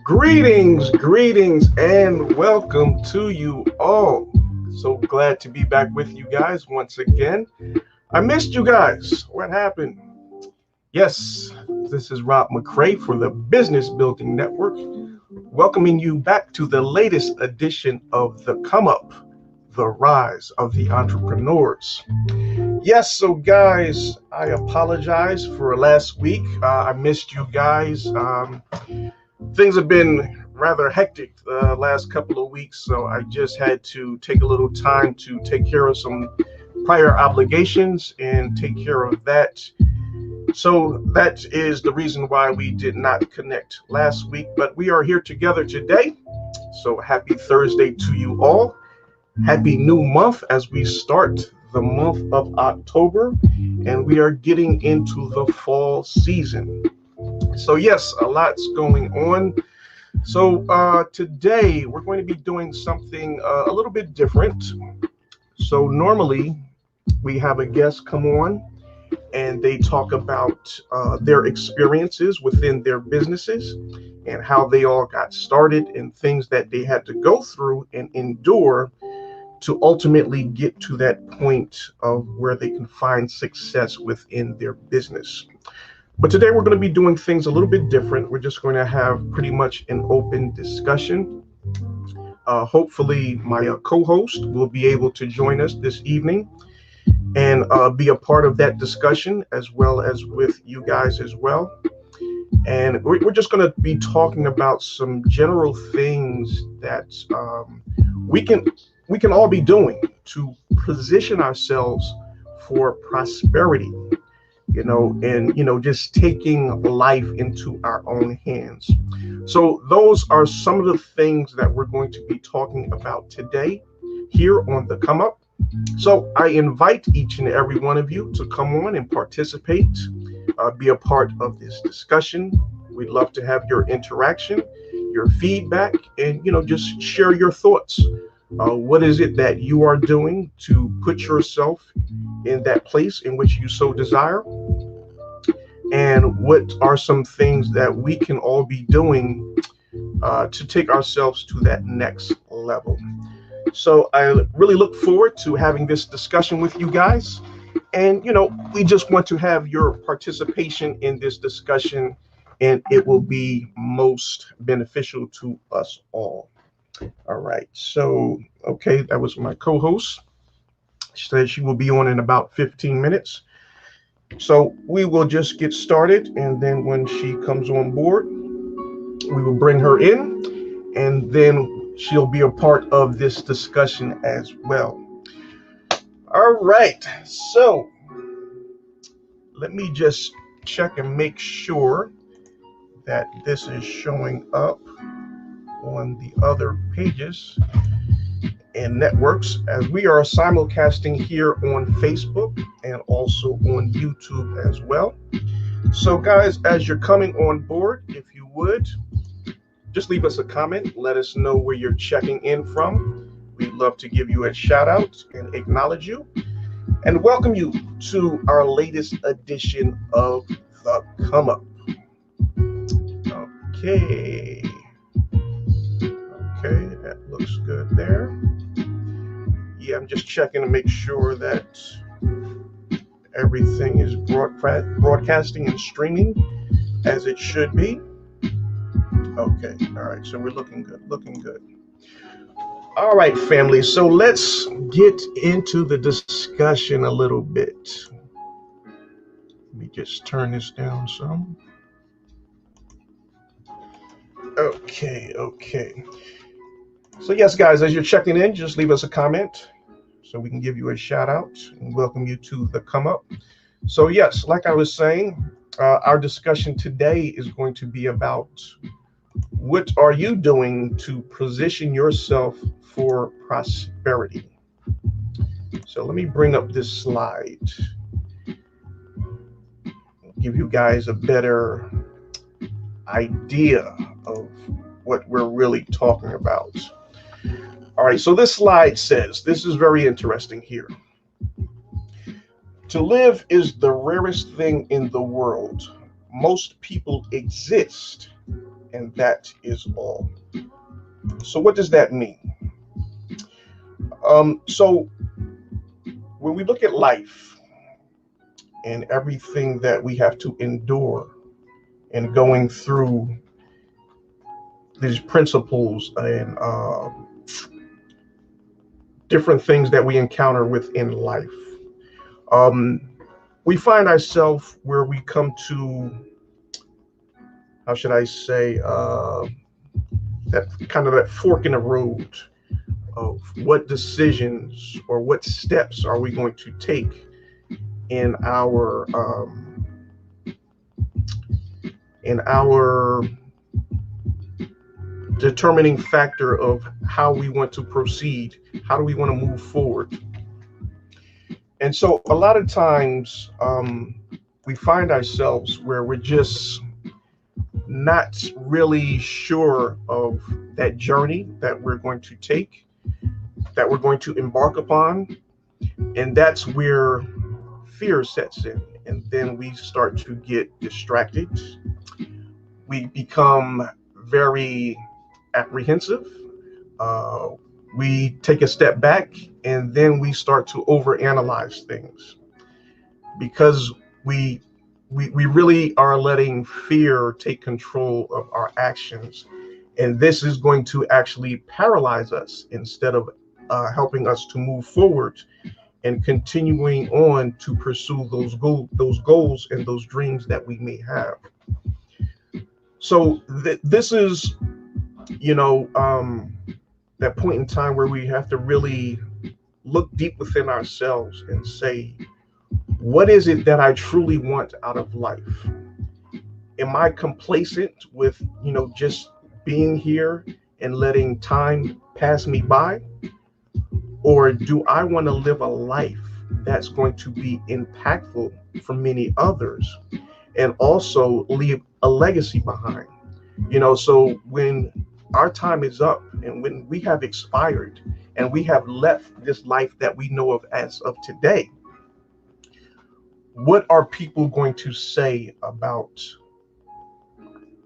Greetings, and welcome to you all. So glad to be back with you guys once again. I missed you guys. What happened? Yes, this is Rob Mccray for the Business Building Network, welcoming you back to the latest edition of The Come Up, the Rise of the Entrepreneurs. Yes, so guys, I apologize for last week. I missed you guys. Things have been rather hectic the last couple of weeks, so I just had to take a little time to take care of some prior obligations and take care of that. So that is the reason why we did not connect last week, but we are here together today. So happy Thursday to you all. Happy new month as we start the month of October, and we are getting into the fall season. So yes, a lot's going on. So today we're going to be doing something a little bit different. So normally we have a guest come on and they talk about their experiences within their businesses and how they all got started and things that they had to go through and endure to ultimately get to that point of where they can find success within their business. But today we're going to be doing things a little bit different. We're just going to have pretty much an open discussion. Hopefully my co-host will be able to join us this evening and be a part of that discussion, as well as with you guys as well. And we're just going to be talking about some general things that we can all be doing to position ourselves for prosperity. And just taking life into our own hands. So those are some of the things that we're going to be talking about today here on The Come Up. So I invite each and every one of you to come on and participate, be a part of this discussion. We'd love to have your interaction, your feedback, and, just share your thoughts. What is it that you are doing to put yourself in that place in which you so desire? And what are some things that we can all be doing to take ourselves to that next level? So I really look forward to having this discussion with you guys. And, we just want to have your participation in this discussion, and it will be most beneficial to us all. All right. So, okay, that was my co-host. She said she will be on in about 15 minutes. So we will just get started, and then when she comes on board, we will bring her in, and then she'll be a part of this discussion as well. All right. So let me just check and make sure that this is showing up on the other pages and networks, as we are simulcasting here on Facebook and also on YouTube as well. So guys, as you're coming on board, if you would, just leave us a comment. Let us know where you're checking in from. We'd love to give you a shout out and acknowledge you and welcome you to our latest edition of The Come Up. Okay, that looks good there. Yeah, I'm just checking to make sure that everything is broadcasting and streaming as it should be. Okay, all right, so we're looking good. All right, family, so let's get into the discussion a little bit. Let me just turn this down some. Okay. So yes, guys, as you're checking in, just leave us a comment so we can give you a shout out and welcome you to The Come Up. So yes, like I was saying, our discussion today is going to be about what are you doing to position yourself for prosperity. So let me bring up this slide, give you guys a better idea of what we're really talking about. All right, so this slide says, this is very interesting here. To live is the rarest thing in the world. most people exist, and that is all. So what does that mean? So when we look at life and everything that we have to endure and going through these principles and different things that we encounter within life, we find ourselves where we come to, how should I say, that kind of that fork in the road of what decisions or what steps are we going to take in our determining factor of how we want to proceed, how do we want to move forward. And so a lot of times we find ourselves where we're just not really sure of that journey that we're going to take, that we're going to embark upon. And that's where fear sets in. And then we start to get distracted. We become very apprehensive. We take a step back, and then we start to overanalyze things because we really are letting fear take control of our actions. And this is going to actually paralyze us instead of helping us to move forward and continuing on to pursue those goals and those dreams that we may have. So this is, that point in time where we have to really look deep within ourselves and say, what is it that I truly want out of life? Am I complacent with, just being here and letting time pass me by? Or do I want to live a life that's going to be impactful for many others and also leave a legacy behind? So when our time is up and when we have expired and we have left this life that we know of as of today, what are people going to say about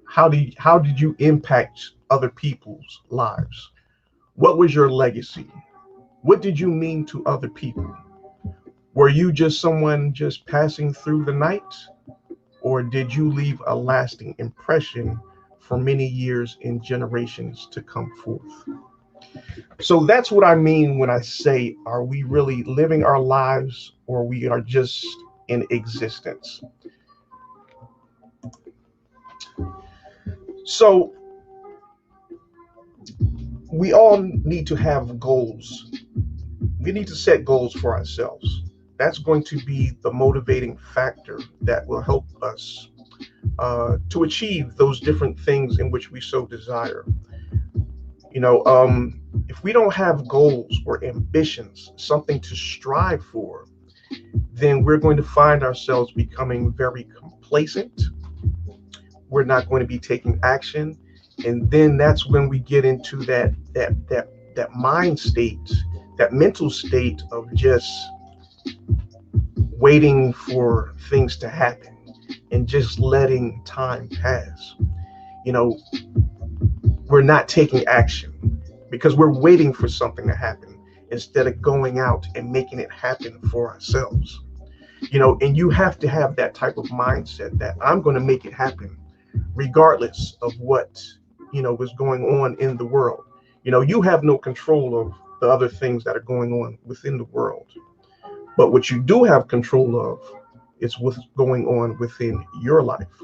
how did you impact other people's lives? What was your legacy? What did you mean to other people? Were you just someone just passing through the night, or did you leave a lasting impression for many years and generations to come forth? So that's what I mean when I say, are we really living our lives, or we are just in existence? So we all need to have goals. We need to set goals for ourselves. That's going to be the motivating factor that will help us to achieve those different things in which we so desire. If we don't have goals or ambitions, something to strive for, then we're going to find ourselves becoming very complacent. We're not going to be taking action. And then that's when we get into that mind state, that mental state of just waiting for things to happen and just letting time pass. We're not taking action because we're waiting for something to happen instead of going out and making it happen for ourselves. And you have to have that type of mindset that I'm going to make it happen regardless of what is going on in the world. You have no control of the other things that are going on within the world, but what you do have control of is what's going on within your life.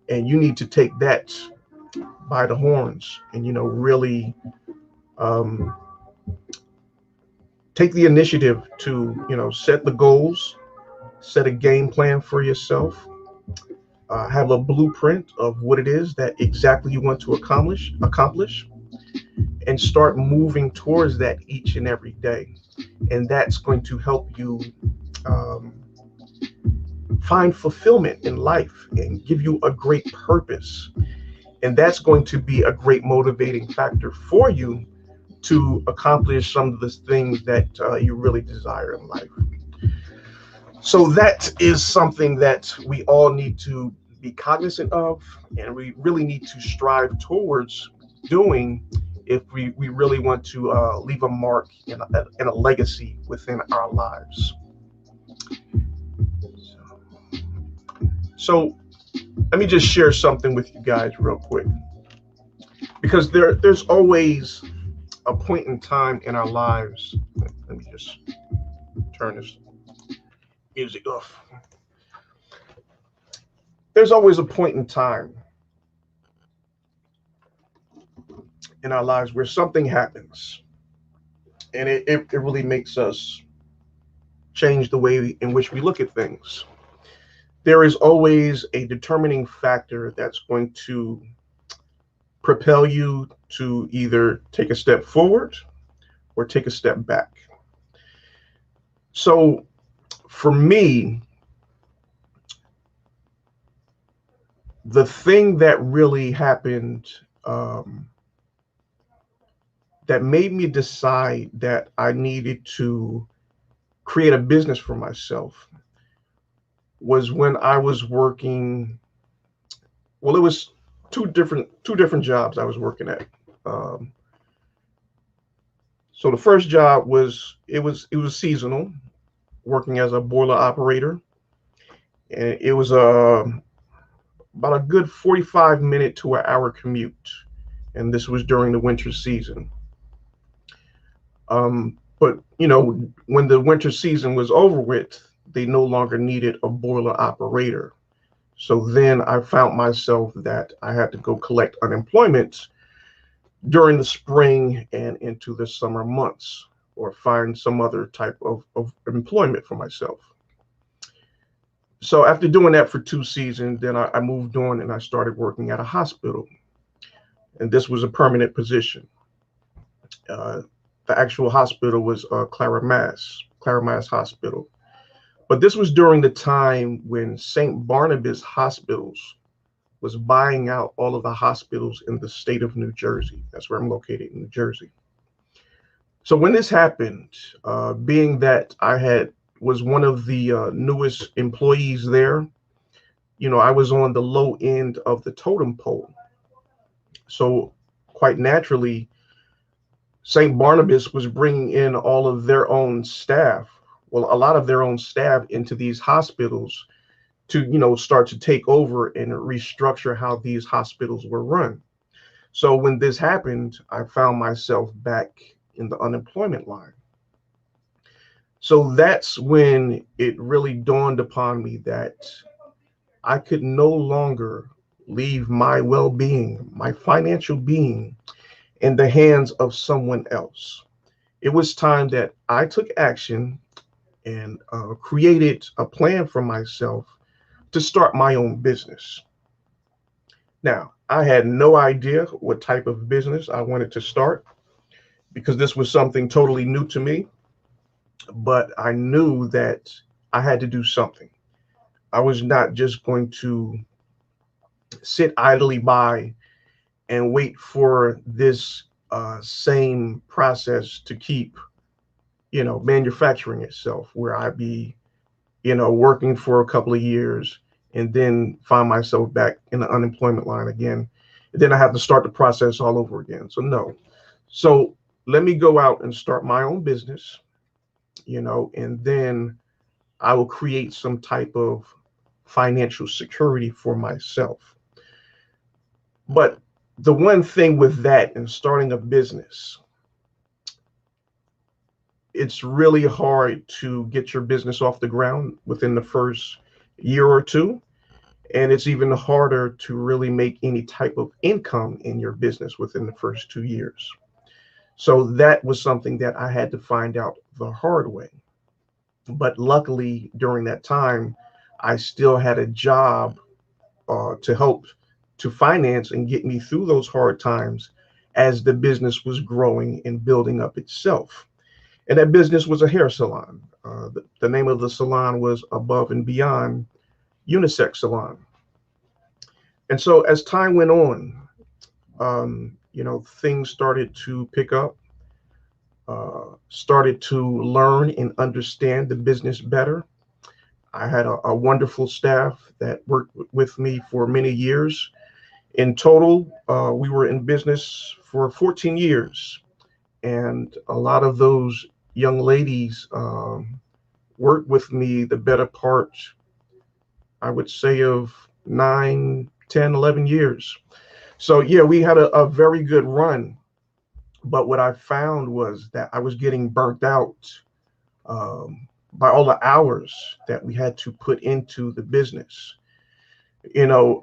And you need to take that by the horns and really take the initiative to set the goals, set a game plan for yourself, have a blueprint of what it is that exactly you want to accomplish, and start moving towards that each and every day. And that's going to help you find fulfillment in life and give you a great purpose. And that's going to be a great motivating factor for you to accomplish some of the things that you really desire in life. So that is something that we all need to be cognizant of, and we really need to strive towards doing if we really want to leave a mark and a legacy within our lives. So let me just share something with you guys real quick, because there's always a point in time in our lives. Let me just turn this music off. There's always a point in time in our lives where something happens, and it really makes us change the way in which we look at things. There is always a determining factor that's going to propel you to either take a step forward or take a step back. So for me, the thing that really happened, that made me decide that I needed to create a business for myself, was when I was working. Well, it was two different jobs I was working at. Um, so the first job was seasonal, working as a boiler operator, and it was about a good 45-minute to an hour commute, and this was during the winter season. But when the winter season was over with, they no longer needed a boiler operator. So then I found myself that I had to go collect unemployment during the spring and into the summer months, or find some other type of employment for myself. So after doing that for 2 seasons, then I moved on and I started working at a hospital. And this was a permanent position. The actual hospital was Clara, Mass Hospital. But this was during the time when St. Barnabas Hospitals was buying out all of the hospitals in the state of New Jersey. That's where I'm located, in New Jersey. So when this happened, being that was one of the newest employees there, I was on the low end of the totem pole. So quite naturally, St. Barnabas was bringing in all of their own staff, well, a lot of their own staff, into these hospitals to, start to take over and restructure how these hospitals were run. So when this happened, I found myself back in the unemployment line. So that's when it really dawned upon me that I could no longer leave my well-being, my financial being, in the hands of someone else. It was time that I took action and created a plan for myself to start my own business. Now, I had no idea what type of business I wanted to start, because this was something totally new to me, but I knew that I had to do something. I was not just going to sit idly by and wait for this same process to keep, manufacturing itself, where I'd be, working for a couple of years and then find myself back in the unemployment line again. And then I have to start the process all over again. So no. So let me go out and start my own business, and then I will create some type of financial security for myself. But the one thing with that and starting a business, it's really hard to get your business off the ground within the first year or two. And it's even harder to really make any type of income in your business within the first 2 years. So that was something that I had to find out the hard way. But luckily, during that time, I still had a job to help to finance and get me through those hard times as the business was growing and building up itself. And that business was a hair salon. The name of the salon was Above and Beyond Unisex Salon. And so as time went on, things started to pick up, started to learn and understand the business better. I had a wonderful staff that worked with me for many years. In total, we were in business for 14 years, and a lot of those young ladies worked with me the better part, I would say, of 9, 10, 11 years. So, yeah, we had a very good run. But what I found was that I was getting burnt out by all the hours that we had to put into the business. You know,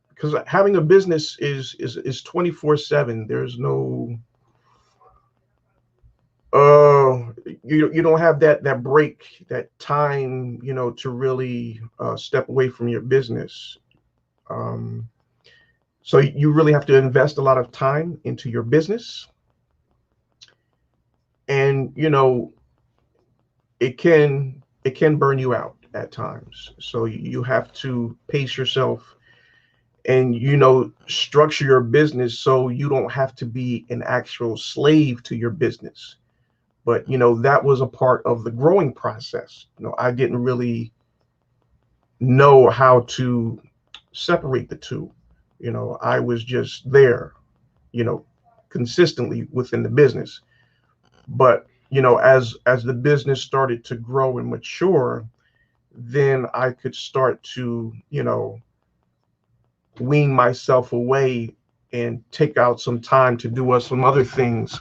because having a business is 24/7. There's no you don't have that break, that time, to really step away from your business. Um, so you really have to invest a lot of time into your business, and it can burn you out at times. So you have to pace yourself and structure your business so you don't have to be an actual slave to your business. But that was a part of the growing process. I didn't really know how to separate the two. I was just there, you know consistently within the business. But as the business started to grow and mature, then I could start to wean myself away and take out some time to do some other things,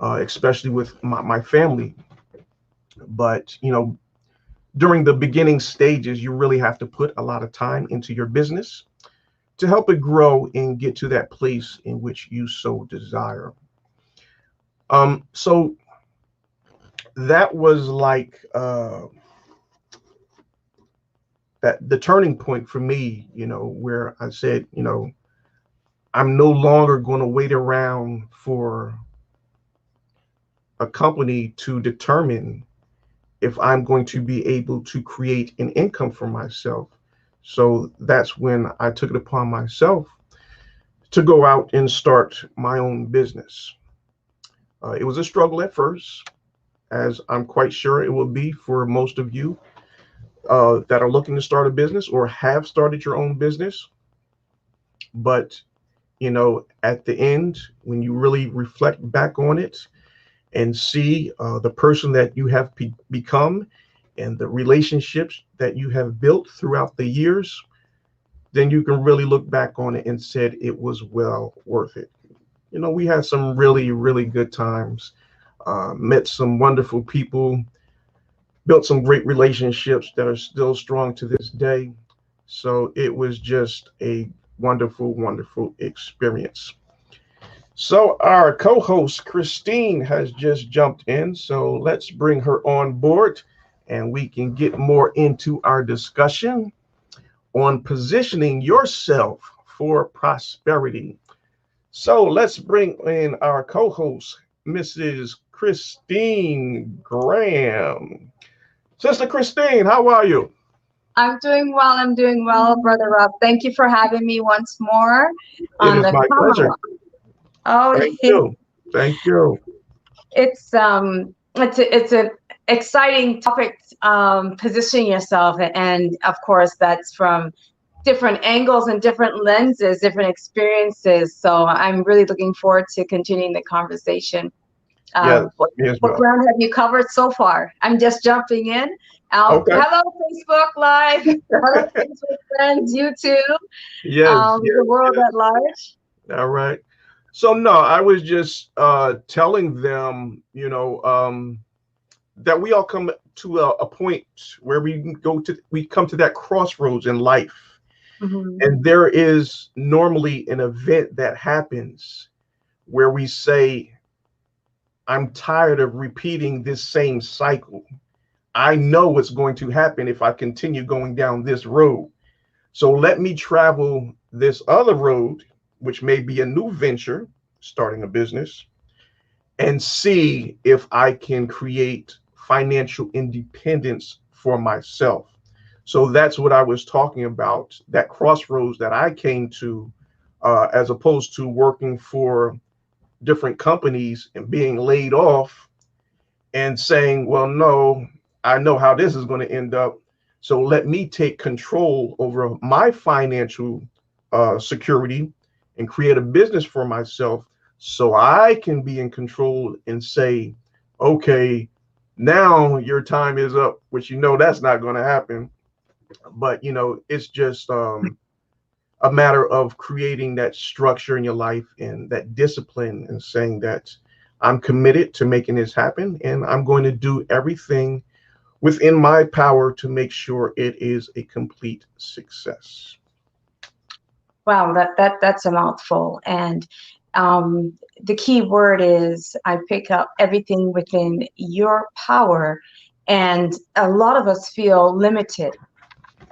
especially with my family. But during the beginning stages, you really have to put a lot of time into your business to help it grow and get to that place in which you so desire. So that was like that the turning point for me, where I said, I'm no longer going to wait around for a company to determine if I'm going to be able to create an income for myself. So that's when I took it upon myself to go out and start my own business. It was a struggle at first, as I'm quite sure it will be for most of you that are looking to start a business or have started your own business. But, at the end, when you really reflect back on it and see the person that you have become and the relationships that you have built throughout the years, then you can really look back on it and said it was well worth it. We had some really, really good times, met some wonderful people, built some great relationships that are still strong to this day. So it was just a wonderful, wonderful experience. So our co-host Christine has just jumped in. So let's bring her on board and we can get more into our discussion on positioning yourself for prosperity. So let's bring in our co-host, Mrs. Christine Graham. Sister Christine, how are you? I'm doing well. I'm doing well, Brother Rob. Thank you for having me once more It on is the my pleasure. Commonwealth. Oh, Thank you. Thank you. it's an exciting topic, positioning yourself, and of course that's from different angles and different lenses, different experiences. So I'm really looking forward to continuing the conversation. Yes, What, me as what well. ground have you covered so far? I'm just jumping in. Okay. Hello, Facebook Live. Hello, Facebook friends, YouTube, Yes, the yes, world yes. at large. All right. So no, I was just telling them, that we all come to a point where we come to that crossroads in life. Mhm. And there is normally an event that happens where we say, I'm tired of repeating this same cycle. I know what's going to happen if I continue going down this road. So let me travel this other road, which may be a new venture, starting a business, and see if I can create financial independence for myself. So that's what I was talking about, that crossroads that I came to, as opposed to working for different companies and being laid off and saying, well, no, I know how this is going to end up. So let me take control over my financial security and create a business for myself so I can be in control and say, okay, now your time is up, which that's not going to happen. But it's just a matter of creating that structure in your life and that discipline and saying that I'm committed to making this happen and I'm going to do everything within my power to make sure it is a complete success. Wow, that's a mouthful. And the key word is I pick up everything within your power. And a lot of us feel limited.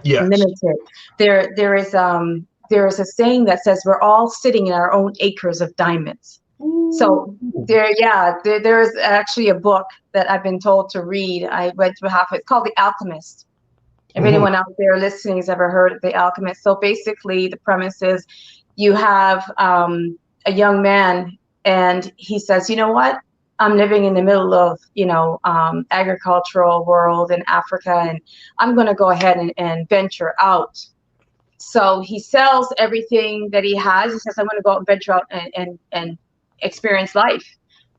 Yes. Limited. There is a saying that says we're all sitting in our own acres of diamonds. So there is actually a book that I've been told to read. I went through half of it. It's called The Alchemist. If anyone out there listening has ever heard of The Alchemist. So basically the premise is you have a young man and he says, you know what? I'm living in the middle of, agricultural world in Africa, and I'm going to go ahead and venture out. So he sells everything that he has. He says, I'm going to go out and venture out and experience life.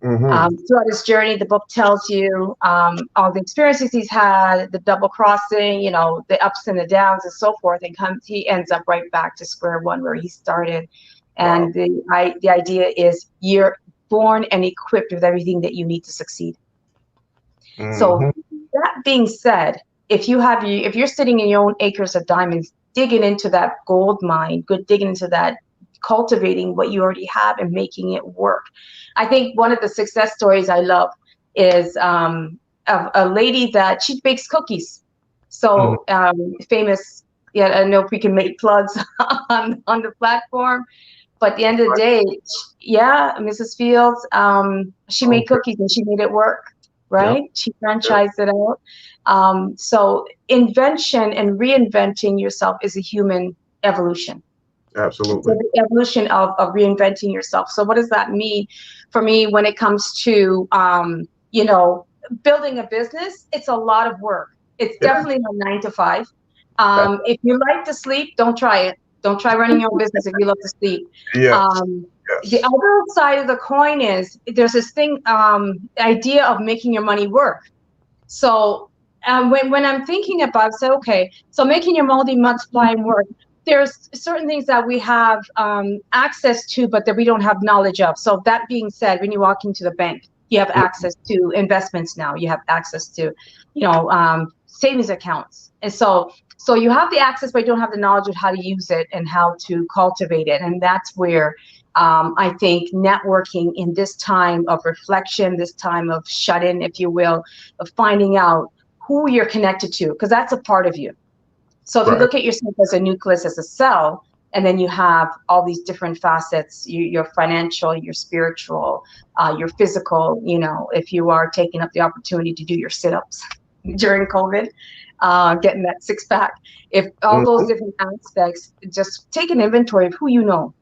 Throughout his journey, the book tells you all the experiences he's had, the double crossing, the ups and the downs and so forth, and he ends up right back to square one where he started. And wow. The idea is you're born and equipped with everything that you need to succeed. So that being said, if you're sitting in your own acres of diamonds, digging into that gold mine, digging into that, cultivating what you already have and making it work. I think one of the success stories I love is of a lady that she bakes cookies. So famous, I know if we can make plugs on the platform, but at the end of the day, Mrs. Fields, she made cookies and she made it work, right? Yep. She franchised it out. So invention and reinventing yourself is a human evolution. Absolutely. So the evolution of reinventing yourself. So what does that mean for me when it comes to, building a business? It's a lot of work. It's definitely not 9 to 5. If you like to sleep, don't try it. Don't try running your own business if you love to sleep. Yes. The other side of the coin is there's this thing, idea of making your money work. So when I'm thinking about, okay, so making your multiplying work, there's certain things that we have access to, but that we don't have knowledge of. So that being said, when you walk into the bank, you have access to investments now. You have access to, savings accounts. And so you have the access, but you don't have the knowledge of how to use it and how to cultivate it. And that's where I think networking in this time of reflection, this time of shut-in, if you will, of finding out who you're connected to, because that's a part of you. So if you look at yourself as a nucleus, as a cell, and then you have all these different facets, your financial, your spiritual, your physical, if you are taking up the opportunity to do your sit-ups during COVID, getting that six-pack, if all those different aspects, just take an inventory of who you know.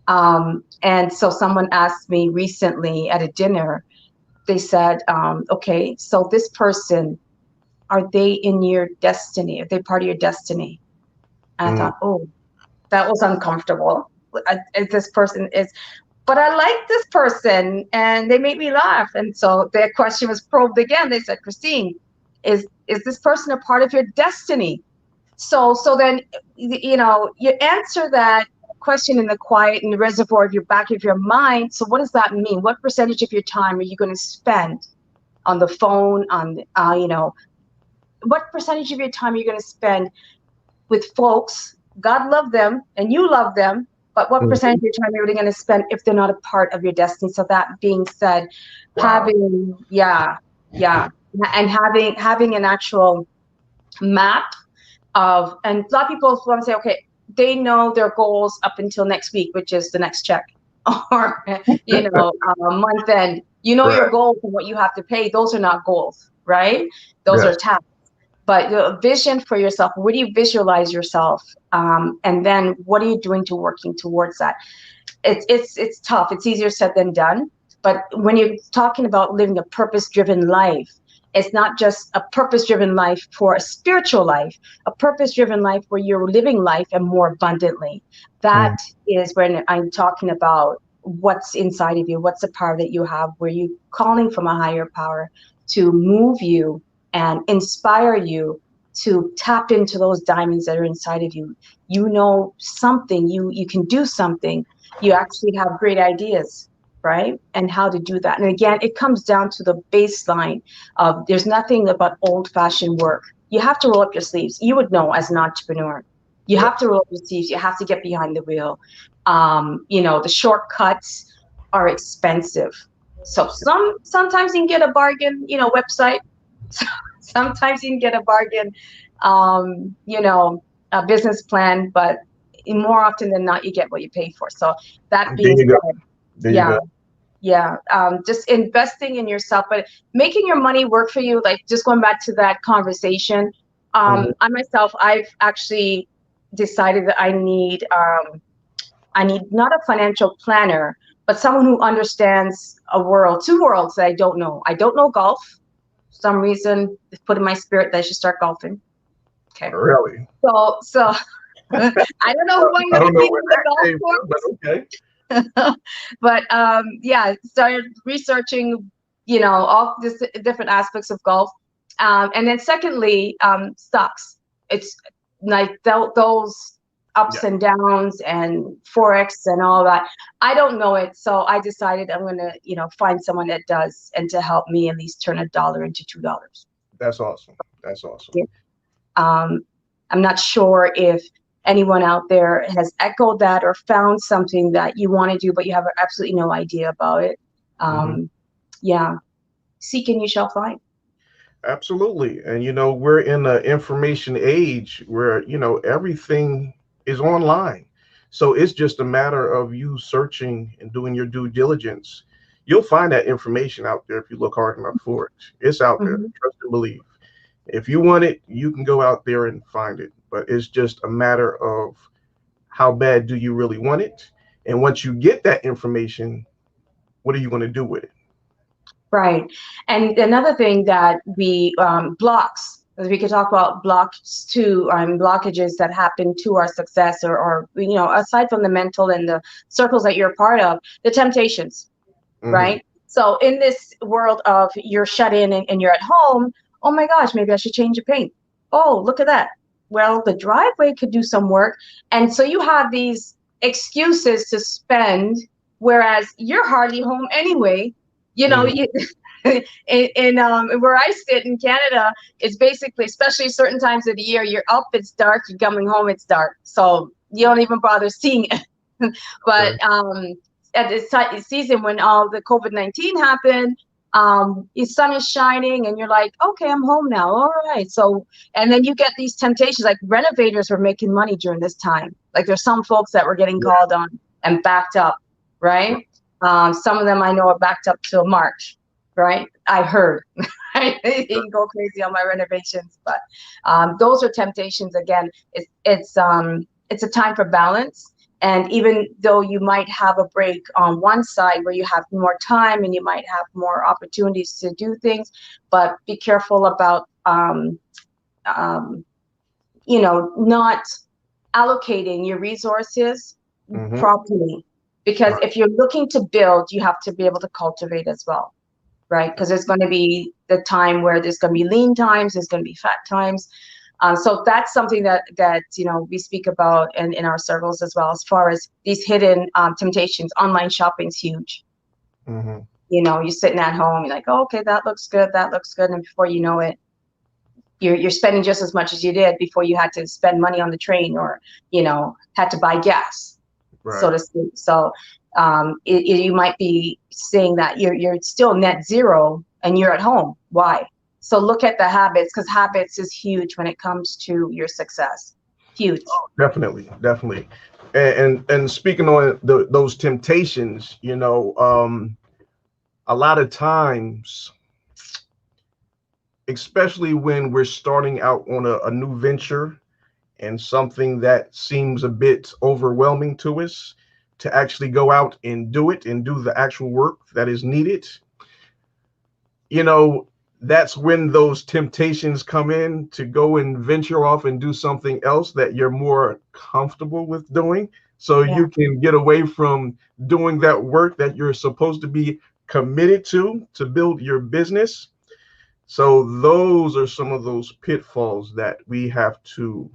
And so someone asked me recently at a dinner, they said, okay, so this person, are they in your destiny? Are they part of your destiny? And I thought, oh, that was uncomfortable. This person is, but I like this person and they made me laugh. And so their question was probed again. They said, Christine, is this person a part of your destiny? So then, you answer that question in the quiet, in the reservoir of your back of your mind. So what does that mean? What percentage of your time are you going to spend on the phone, on, what percentage of your time are you going to spend with folks? God love them and you love them, but what percentage of your time are you really going to spend if they're not a part of your destiny? So that being said, having an actual map of, and a lot of people want to say, okay, they know their goals up until next week, which is the next check, or month end. Your goals and what you have to pay. Those are not goals, right? Those are tasks. But the vision for yourself, where do you visualize yourself? And then what are you doing to working towards that? It's tough. It's easier said than done. But when you're talking about living a purpose-driven life, It's not just a purpose-driven life for a spiritual life, a purpose-driven life where you're living life and more abundantly. That is when I'm talking about what's inside of you, what's the power that you have, where you calling from a higher power to move you and inspire you to tap into those diamonds that are inside of you. You know something, you can do something. You actually have great ideas, right? And how to do that. And again, it comes down to the baseline of there's nothing about old-fashioned work. You have to roll up your sleeves. You would know as an entrepreneur. You have to roll up your sleeves. You have to get behind the wheel. The shortcuts are expensive. So sometimes you can get a bargain, website. Sometimes you can get a bargain, a business plan, but more often than not, you get what you pay for. So that being said, just investing in yourself, but making your money work for you. Like just going back to that conversation, I myself, I've actually decided that I need not a financial planner, but someone who understands two worlds that I don't know. I don't know golf. For some reason, it's put in my spirit that I should start golfing. Okay. Really? So I don't know who I'm going to be in the golf course. But okay. But started researching, all this different aspects of golf. And then secondly, stocks. It's like those ups and downs and Forex and all that. I don't know it. So I decided I'm going to, find someone that does, and to help me at least turn $1 into $2. That's awesome. That's awesome. Yeah. I'm not sure if anyone out there has echoed that or found something that you want to do, but you have absolutely no idea about it. Seek and you shall find. Absolutely. And, we're in an information age where, everything is online. So it's just a matter of you searching and doing your due diligence. You'll find that information out there if you look hard enough for it. It's out there. Trust and believe. If you want it, you can go out there and find it. But it's just a matter of how bad do you really want it? And once you get that information, what are you going to do with it? Right. And another thing that we blocks, as we could talk about blocks too, blockages that happen to our success or aside from the mental and the circles that you're a part of, the temptations, right? So in this world of you're shut in and you're at home, oh my gosh, maybe I should change the paint. Oh, look at that. Well, the driveway could do some work. And so you have these excuses to spend, whereas you're hardly home anyway. In where I sit in Canada, it's basically, especially certain times of the year, you're up, it's dark, you're coming home, it's dark. So you don't even bother seeing it. But at this season when all the COVID-19 happened, the sun is shining and you're like, okay, I'm home now. All right. So, and then you get these temptations, like renovators were making money during this time. Like there's some folks that were getting called on and backed up, right? Some of them I know are backed up till March, right? I heard. You can go crazy on my renovations, but those are temptations. Again, it's a time for balance. And even though you might have a break on one side where you have more time and you might have more opportunities to do things, but be careful about, not allocating your resources properly. Because if you're looking to build, you have to be able to cultivate as well, right? Because there's going to be the time where there's going to be lean times, there's going to be fat times. So that's something that we speak about in our circles as well, as far as these hidden temptations. Online shopping is huge. You're sitting at home, you're like, oh, okay, that looks good, and before you know it, you're spending just as much as you did before you had to spend money on the train or had to buy gas. Right. So to speak. So you might be saying that you're still net zero and you're at home. Why? So look at the habits, because habits is huge when it comes to your success. Huge. Oh, definitely. And speaking on those temptations, a lot of times, especially when we're starting out on a new venture and something that seems a bit overwhelming to us, to actually go out and do it and do the actual work that is needed. that's when those temptations come in to go and venture off and do something else that you're more comfortable with doing. So Yeah. you can get away from doing that work that you're supposed to be committed to build your business. So those are some of those pitfalls that we have to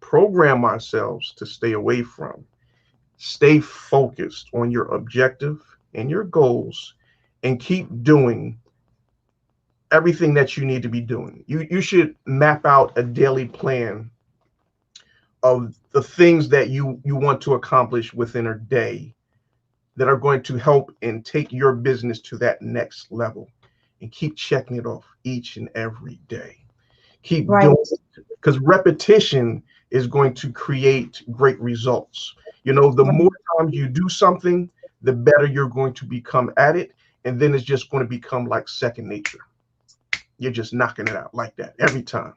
program ourselves to stay away from. Stay focused on your objective and your goals and keep doing everything that you need to be doing. You should map out a daily plan of the things that you want to accomplish within a day that are going to help and take your business to that next level, and keep checking it off each and every day. Keep Right. doing it, because repetition is going to create great results. You know, the more times you do something, the better you're going to become at it, and then it's just going to become like second nature. You're just knocking it out like that every time.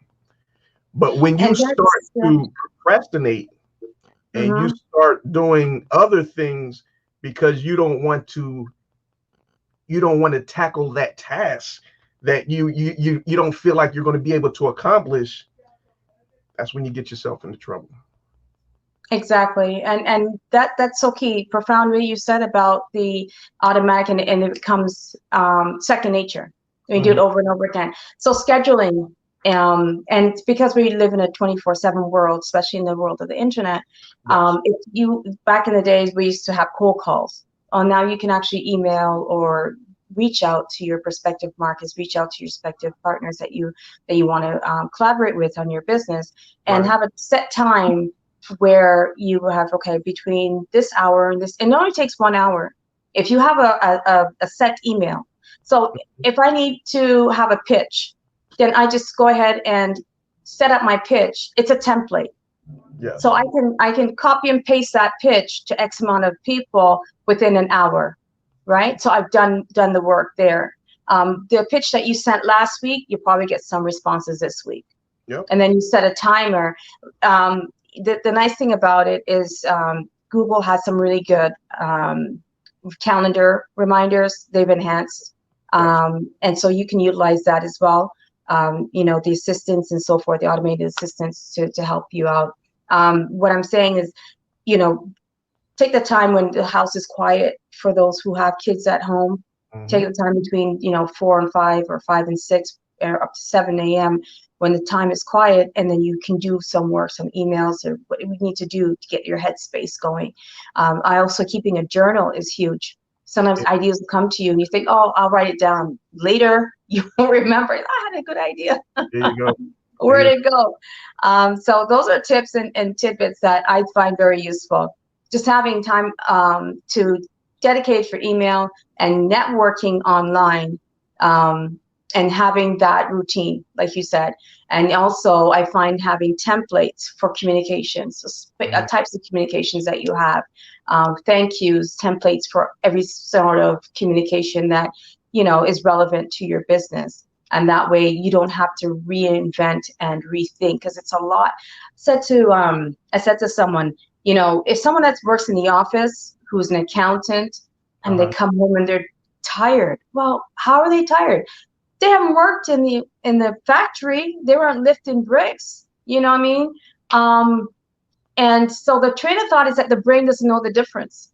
But when you And start that's yeah. to procrastinate and you Hmm. start doing other things because you don't want to tackle that task that you don't feel like you're going to be able to accomplish, that's when you get yourself into trouble. Exactly. And that's so key. Profound way you said about the automatic, and it becomes second nature. We do it Mhm. over and over again. So scheduling, and because we live in a 24/7 world, especially in the world of the internet, Yes. if you back in the days we used to have cold calls. Now you can actually email or reach out to your prospective markets, reach out to your prospective partners that you want to collaborate with on your business, and Right. have a set time where you have, okay, between this hour and this, and it only takes 1 hour. If you have a set email. So if I need to have a pitch, then I just go ahead and set up my pitch. It's a template. So Yes. I can copy and paste that pitch to X amount of people within an hour, right? So I've done the work there. The pitch that you sent last week, you probably get some responses this week, Yep. and then you set a timer. Um, the nice thing about it is Google has some really good calendar reminders. They've enhanced, Yes. and so you can utilize that as well. The assistants and so forth, the automated assistants to help you out. What I'm saying is, you know, take the time when the house is quiet for those who have kids at home. Take Hmm. the time between 4 and 5 or 5 and 6 or up to 7 a.m. when the time is quiet, and then you can do some work, some emails, or what we need to do to get your headspace going. I also keeping a journal is huge. Sometimes ideas will come to you and you think, oh, I'll write it down later. You won't remember. I had a good idea. There you go. There Where'd you it go? So those are tips and tidbits that I find very useful. Just having time to dedicate for email and networking online, and having that routine, like you said. And also, I find having templates for communications, so Mhm. types of communications that you have, thank yous, templates for every sort of communication that is relevant to your business. And that way you don't have to reinvent and rethink, because it's a lot. I said to someone, if someone that works in the office who's an accountant and they Uh-huh. come home and they're tired, well, how are they tired? They haven't worked in the factory. They weren't lifting bricks. You know what I mean? Um, and so the train of thought is that the brain doesn't know the difference.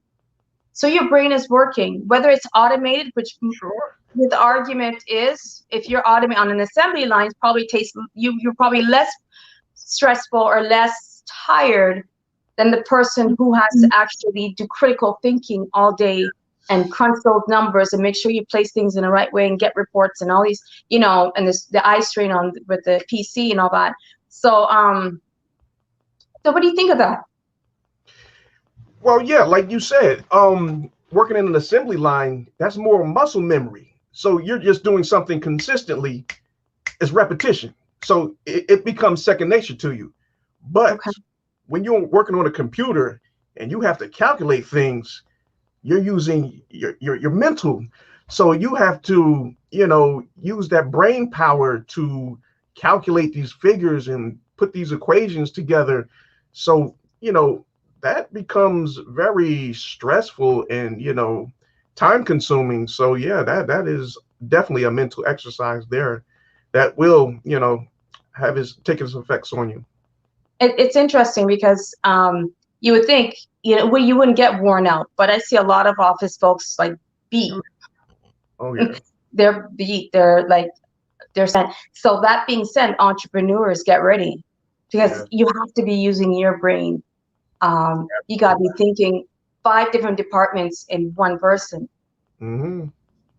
So your brain is working, whether it's automated, which Sure. the argument is, if you're automated on an assembly line, probably takes you're probably less stressful or less tired than the person who has to actually do critical thinking all day and crunch those numbers and make sure you place things in the right way and get reports and all these, and the eye strain on with the PC and all that. So what do you think of that? Well, yeah, like you said, working in an assembly line, that's more muscle memory. So you're just doing something consistently. It's repetition. So it becomes second nature to you. But Okay. when you're working on a computer and you have to calculate things, you're using your mental. So you have to, use that brain power to calculate these figures and put these equations together. So, that becomes very stressful and, time consuming. So yeah, that is definitely a mental exercise there that will, take its effects on you. It's interesting because you would think, well, you wouldn't get worn out, but I see a lot of office folks like beat. Oh yeah. They're beat. They're sent. So that being said, entrepreneurs, get ready, because Yeah. you have to be using your brain. You got to be thinking 5 different departments in one person, Mm-hmm.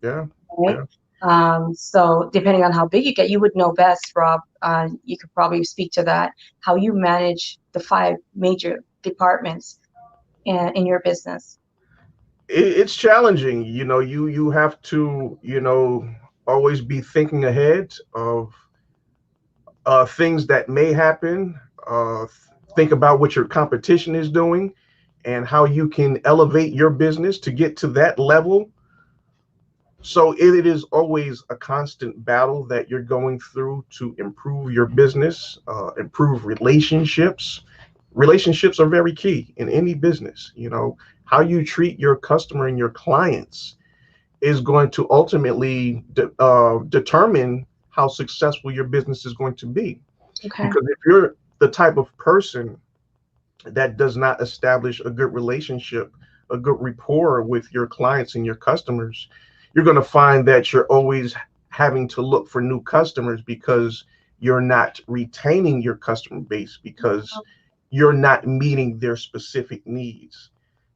Yeah. right? Yeah. So depending on how big you get, you would know best, Rob. You could probably speak to that, how you manage the 5 major departments in your business. It's challenging. You have to, always be thinking ahead of things that may happen. Think about what your competition is doing and how you can elevate your business to get to that level. So it is always a constant battle that you're going through to improve your business, improve relationships. Relationships are very key in any business. How you treat your customer and your clients is going to ultimately determine how successful your business is going to be. Okay. Because if you're the type of person that does not establish a good relationship, a good rapport with your clients and your customers, you're going to find that you're always having to look for new customers because you're not retaining your customer base because you're not meeting their specific needs.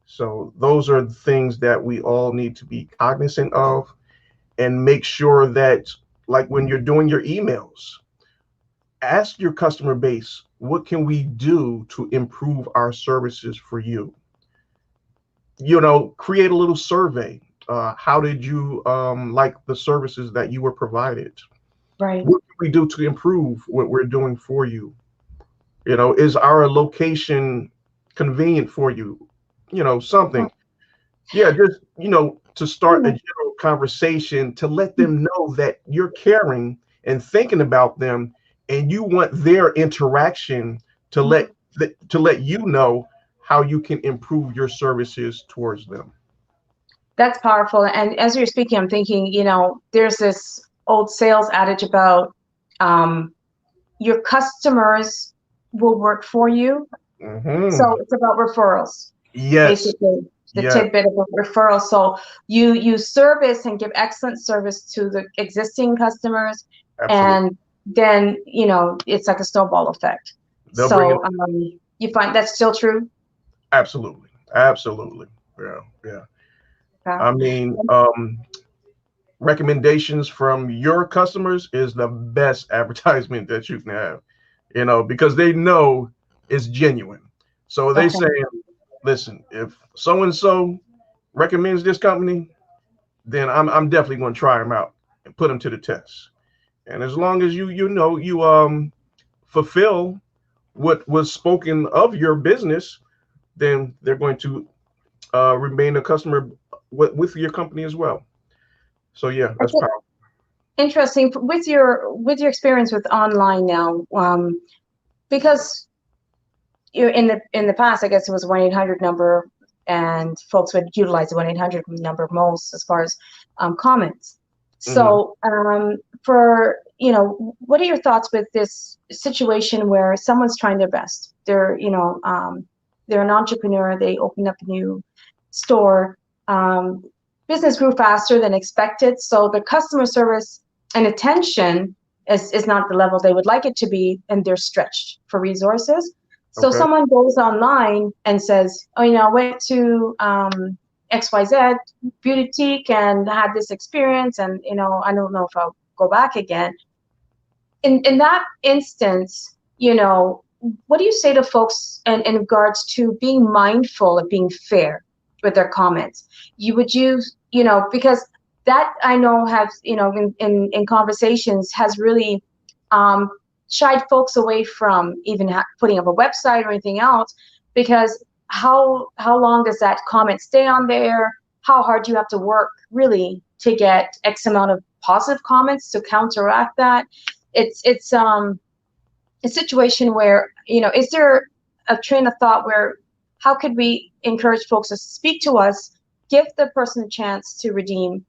So those are the things that we all need to be cognizant of and make sure that, like when you're doing your emails, ask your customer base, what can we do to improve our services for you? Create a little survey. How did you like the services that you were provided? Right. What can we do to improve what we're doing for you? Is our location convenient for you? Something. Yeah, just, to start a general conversation to let them know that you're caring and thinking about them, and you want their interaction to let you know how you can improve your services towards them. That's powerful. And as you're speaking, I'm thinking, there's this old sales adage about your customers will work for you. Hmm. So it's about referrals, Yes. basically, the Yes. tidbit about referrals. So you service and give excellent service to the existing customers, Absolutely. and then it's like a snowball effect. They'll bring it. So you find that's still true? Absolutely. Absolutely. Yeah. Yeah. Yeah. I mean, recommendations from your customers is the best advertisement that you can have, because they know it's genuine. So they Okay. say, listen, if so and so recommends this company, then I'm definitely going to try them out and put them to the test. And as long as you fulfill what was spoken of your business, then they're going to remain a customer with your company as well. So yeah, that's powerful. Interesting with your experience with online now, because in the past, I guess it was a 1-800 number, and folks would utilize the 1-800 number most as far as comments. Hmm. So for what are your thoughts with this situation where someone's trying their best? They're an entrepreneur. They opened up a new store. Business grew faster than expected, so the customer service and attention is not the level they would like it to be, and they're stretched for resources. So Okay. someone goes online and says, oh, I went to XYZ boutique and had this experience, and I don't know if I'll go back again. In that instance, what do you say to folks in regards to being mindful of being fair with their comments? You would use, because that I know has, in conversations has really shied folks away from even putting up a website or anything else, because how long does that comment stay on there? How hard do you have to work really to get X amount of positive comments to counteract that? It's a situation where, is there a train of thought where how could we encourage folks to speak to us, give the person a chance to redeem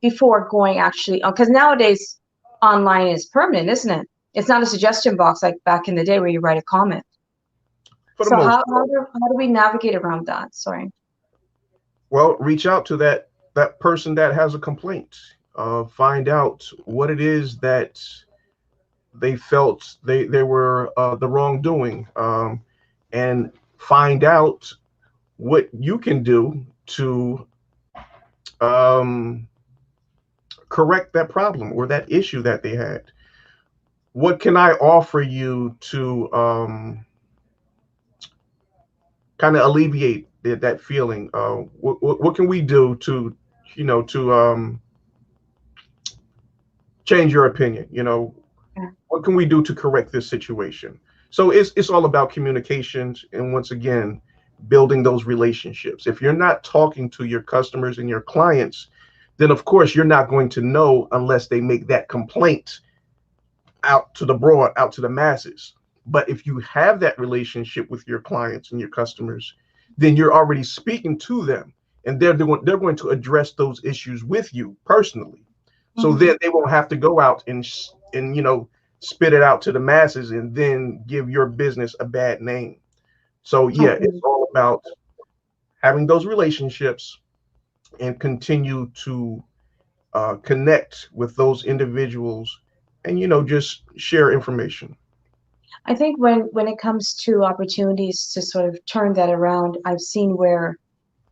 before going actually, because nowadays online is permanent, isn't it? It's not a suggestion box like back in the day where you write a comment. For the So most how do we navigate around that? Sorry. Well, reach out to that person that has a complaint. Find out what it is that they felt they were the wrongdoing, and find out what you can do to um, correct that problem or that issue that they had. What can I offer you to kind of alleviate that feeling? What can we do to, to change your opinion? Yeah. What can we do to correct this situation? So it's all about communications, and once again, building those relationships. If you're not talking to your customers and your clients, then of course you're not going to know unless they make that complaint out to the masses. But if you have that relationship with your clients and your customers, then you're already speaking to them, and they're going to address those issues with you personally. So Mm-hmm. then they won't have to go out and spit it out to the masses and then give your business a bad name. So yeah, Okay. it's all about having those relationships and continue to connect with those individuals, and just share information. I think when it comes to opportunities to sort of turn that around, I've seen where,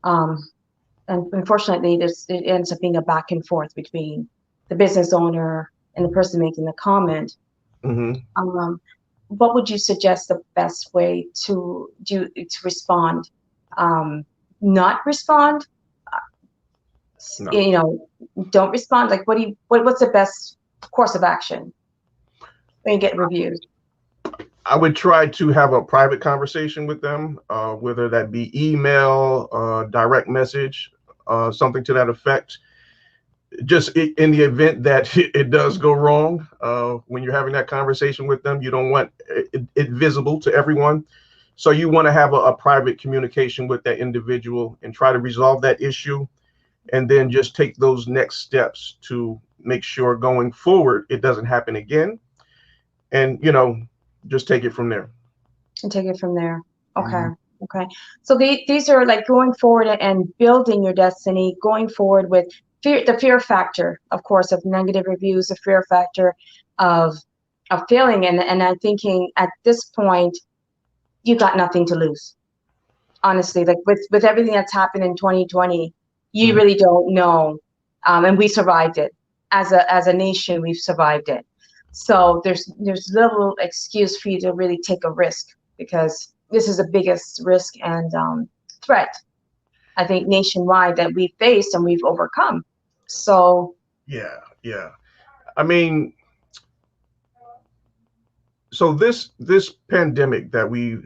um, and unfortunately, it ends up being a back and forth between the business owner and the person making the comment. Hmm. Um, what would you suggest the best way to do to respond? Not respond, No, you know, don't respond. Like, what's the best course of action when you get reviews? I would try to have a private conversation with them, whether that be email, direct message, something to that effect. Just in the event that it does go wrong, when you're having that conversation with them, you don't want it visible to everyone. So you want to have a private communication with that individual and try to resolve that issue, and then just take those next steps to make sure going forward it doesn't happen again, and just take it from there. And take it from there. Okay. Mhm. Okay. So these are like going forward and building your destiny, going forward with the fear factor, of course, of negative reviews, the fear factor of failing. And I'm thinking at this point, you got nothing to lose. Honestly, like with everything that's happened in 2020, you Mhm. really don't know. And we survived it. As a nation, we've survived it. So there's little excuse for you to really take a risk, because this is the biggest risk and threat, I think, nationwide that we've faced and we've overcome. So Yeah, yeah. I mean, so this pandemic that we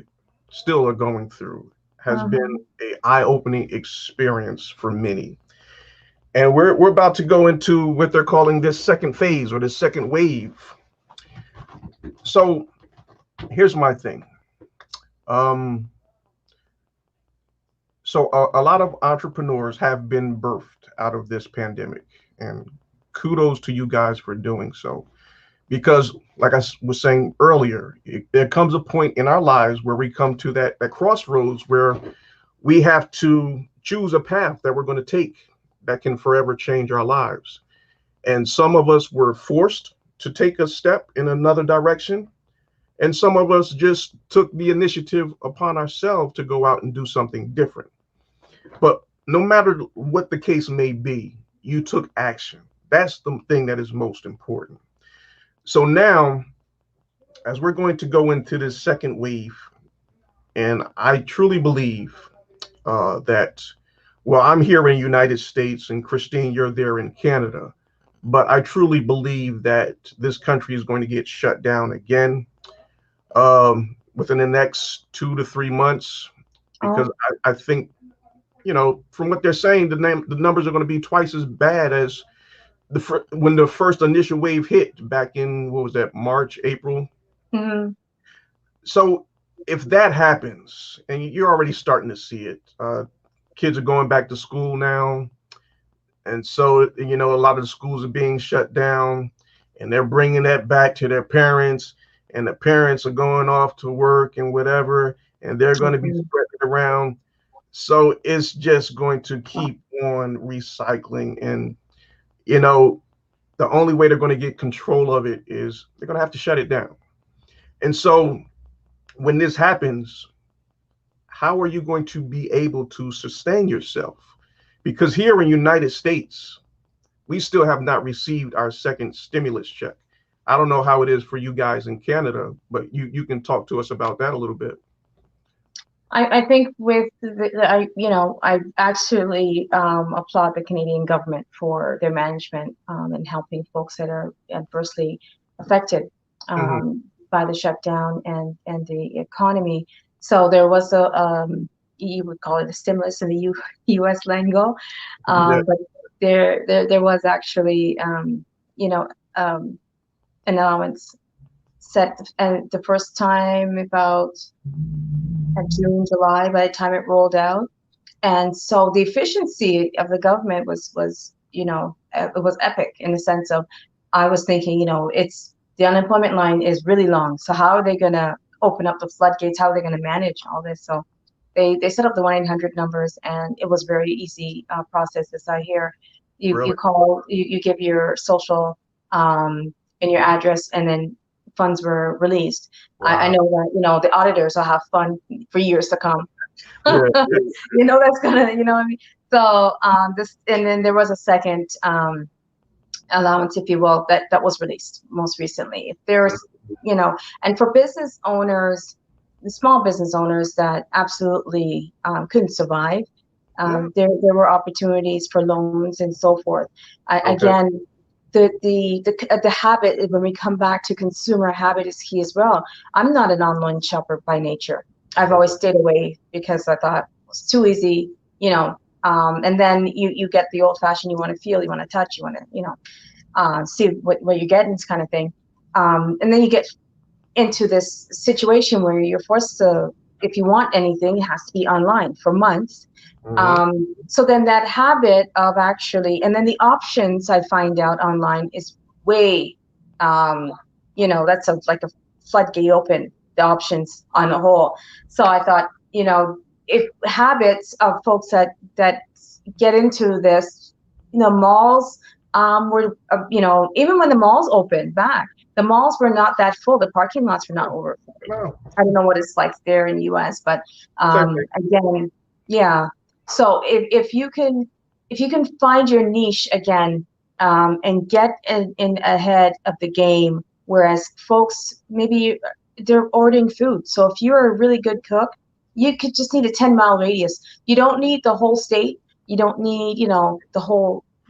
still are going through has been mhm. a eye-opening experience for many. And we're about to go into what they're calling this second phase or the second wave. So here's my thing. Um, so a lot of entrepreneurs have been birthed out of this pandemic, and kudos to you guys for doing so. Because, like I was saying earlier, there comes a point in our lives where we come to that crossroads where we have to choose a path that we're going to take that can forever change our lives. And some of us were forced to take a step in another direction, and some of us just took the initiative upon ourselves to go out and do something different. But no matter what the case may be, you took action. That's the thing that is most important. So now, as we're going to go into this second wave, and I truly believe that, well, I'm here in the United States, and Christine, you're there in Canada, but I truly believe that this country is going to get shut down again within the next 2 to 3 months, because Oh, I think, from what they're saying, the numbers are going to be twice as bad as when the first initial wave hit back in, what was that, March, April. mhm. So if that happens, and you're already starting to see it, kids are going back to school now, And so, a lot of the schools are being shut down, and they're bringing that back to their parents, and the parents are going off to work and whatever, and they're going to be Mhm. spreading it around. So it's just going to keep on recycling. And, the only way they're going to get control of it is they're going to have to shut it down. And so when this happens, how are you going to be able to sustain yourself? Because here in United States, we still have not received our second stimulus check. I don't know how it is for you guys in Canada, but you can talk to us about that a little bit. I think with I actually applaud the Canadian government for their management and helping folks that are adversely affected Hmm. by the shutdown and the economy. So there was a you would call it a stimulus in the U.S. lingo, Yeah. but there was actually you know um, an allowance set, and the first time about June, July by the time it rolled out. And so the efficiency of the government it was epic in the sense of, I was thinking, it's the unemployment line is really long. So how are they going to open up the floodgates? How are they going to manage all this? So they set up the 1-800 numbers, and it was very easy process. As I hear, you Really? call, you give your social and your address, and then funds were released. I Wow. know that the auditors will have fun for years to come. Yeah. That's gonna, what I mean. So this, and then there was a second allowance, if you will, that was released most recently. If there's, and for business owners, the small business owners that absolutely couldn't survive, Yeah. there were opportunities for loans and so forth. Okay. Again, the habit, when we come back to consumer habit, is key as well. I'm not an online shopper by nature. I've always Okay. stayed away because I thought it was too easy, and then you get the old fashioned, you want to feel, you want to touch, you want to, see what you're getting, kind of thing. And then you get into this situation where you're forced to, if you want anything, it has to be online for months. Hmm. So then that habit of actually, and then the options I find out online is way, um, that's like a floodgate open, the options on the whole. So I thought, if habits of folks that get into this, malls were, even when the malls opened back, the malls were not that full. The parking lots were not overflowed. No. I don't know what it's like there in the US, but Same again, yeah. So if you can find your niche again, and get in ahead of the game, whereas folks maybe they're ordering food. So if you're a really good cook, you could just need a 10-mile radius. You don't need the whole state. You don't need, a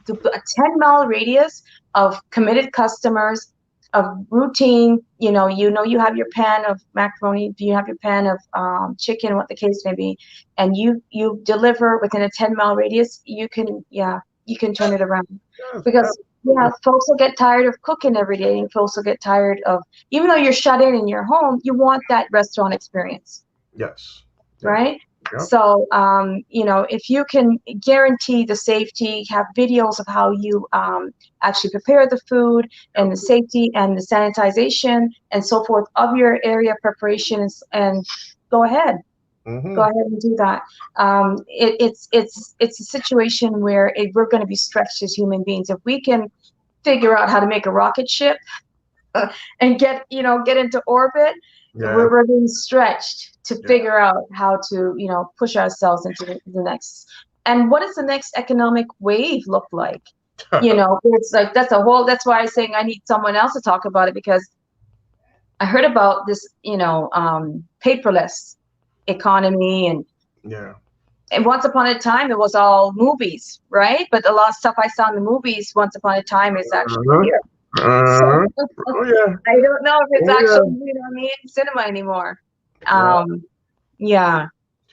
10-mile radius of committed customers, of routine, you have your pan of macaroni, you have your pan of chicken, what the case may be, and you deliver within a 10-mile radius, you can turn it around. Yes, Because absolutely. folks will get tired of cooking every day, and folks will get tired of, even though you're shut in your home, you want that restaurant experience, Yes. Yes. right? Yep. So, if you can guarantee the safety, have videos of how you actually prepare the food, and the safety and the sanitization and so forth of your area preparations, and go ahead, go Hmm. ahead and do that. It's a situation where we're going to be stretched as human beings. If we can figure out how to make a rocket ship and get into orbit, Yeah. we're being stretched to Yeah. figure out how to push ourselves into the next. And what does the next economic wave look like? It's like, that's why I'm saying I need someone else to talk about it, because I heard about this paperless economy, Yeah. and once upon a time it was all movies, right? But a lot of stuff I saw in the movies once upon a time is actually Uh-huh. here. So Uh-huh. Oh yeah. I don't know if it's Oh actually, yeah. in cinema anymore. Yeah. Um, yeah.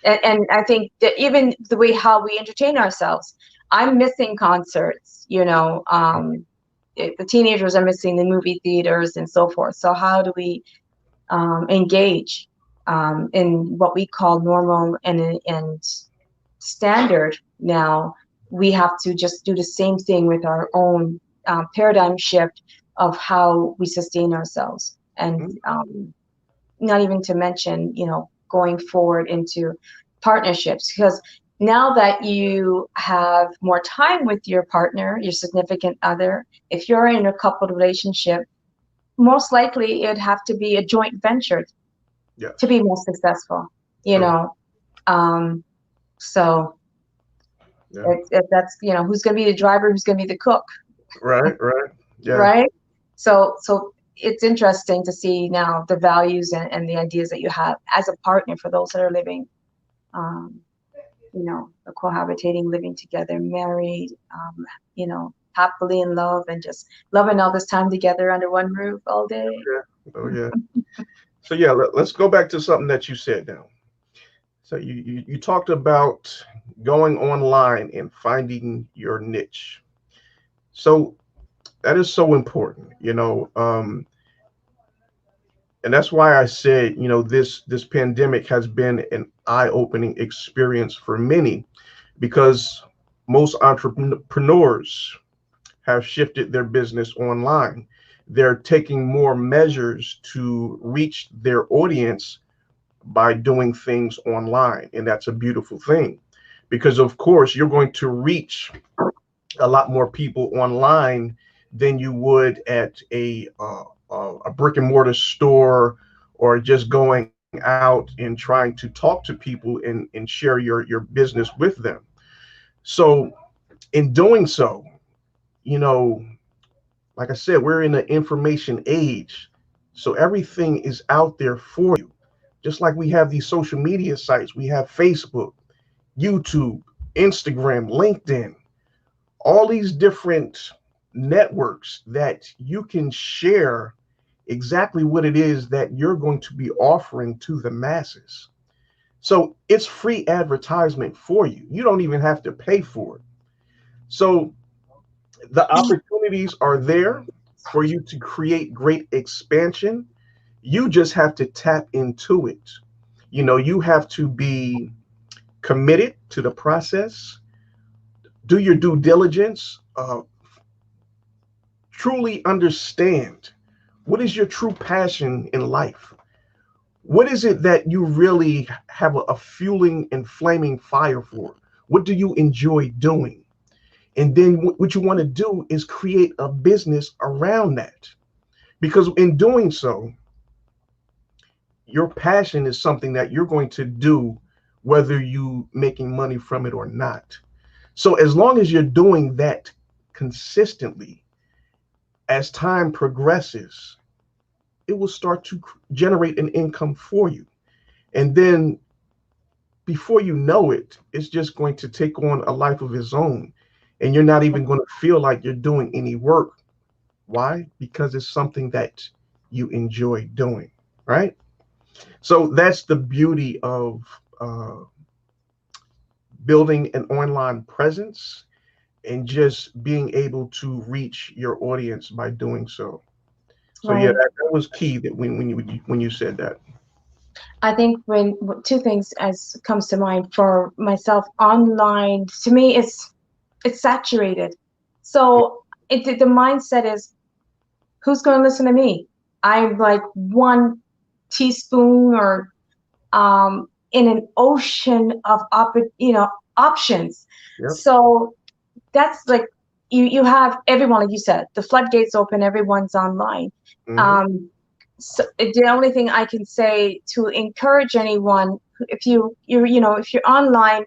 And I think that even the way how we entertain ourselves, I'm missing concerts, the teenagers are missing the movie theaters and so forth. So how do we engage in what we call normal and standard now, we have to just do the same thing with our own paradigm shift of how we sustain ourselves. And not even to mention, going forward into partnerships, because now that you have more time with your partner, your significant other, if you're in a coupled relationship, most likely it'd have to be a joint venture to be more successful, so that's, who's going to be the driver, who's going to be the cook. Right. Yeah. Right. So it's interesting to see now the values and the ideas that you have as a partner for those that are living, cohabitating, living together, married, happily in love, and just loving all this time together under one roof all day. Oh yeah. So yeah, let's go back to something that you said now. So you talked about going online and finding your niche. So that is so important, and that's why I said, this pandemic has been an eye-opening experience for many, because most entrepreneurs have shifted their business online. They're taking more measures to reach their audience by doing things online. And that's a beautiful thing, because of course you're going to reach a lot more people online than you would at a brick and mortar store, or just going out and trying to talk to people and share your business with them. So in doing so, like I said, we're in an information age. So everything is out there for you. Just like we have these social media sites, we have Facebook, YouTube, Instagram, LinkedIn, all these different networks that you can share exactly what it is that you're going to be offering to the masses. So it's free advertisement for you. You don't even have to pay for it. So the opportunities are there for you to create great expansion. You just have to tap into it. You have to be committed to the process, do your due diligence, truly understand what is your true passion in life. What is it that you really have a fueling and flaming fire for? What do you enjoy doing? And then what you want to do is create a business around that. Because in doing so, your passion is something that you're going to do whether you making money from it or not. So as long as you're doing that consistently, as time progresses, it will start to generate an income for you. And then before you know it, it's just going to take on a life of its own. And you're not even going to feel like you're doing any work. Why? Because it's something that you enjoy doing, right? So that's the beauty of building an online presence and just being able to reach your audience by doing so. So Right. yeah, that was key that when you said that. I think when two things as comes to mind for myself, online to me it's saturated. So the mindset is, who's going to listen to me? I'm like one teaspoon or in an ocean of options. Yep. So that's like you have everyone, like you said, the floodgates open, everyone's online. Mm-hmm. So the only thing I can say to encourage anyone, if you're online,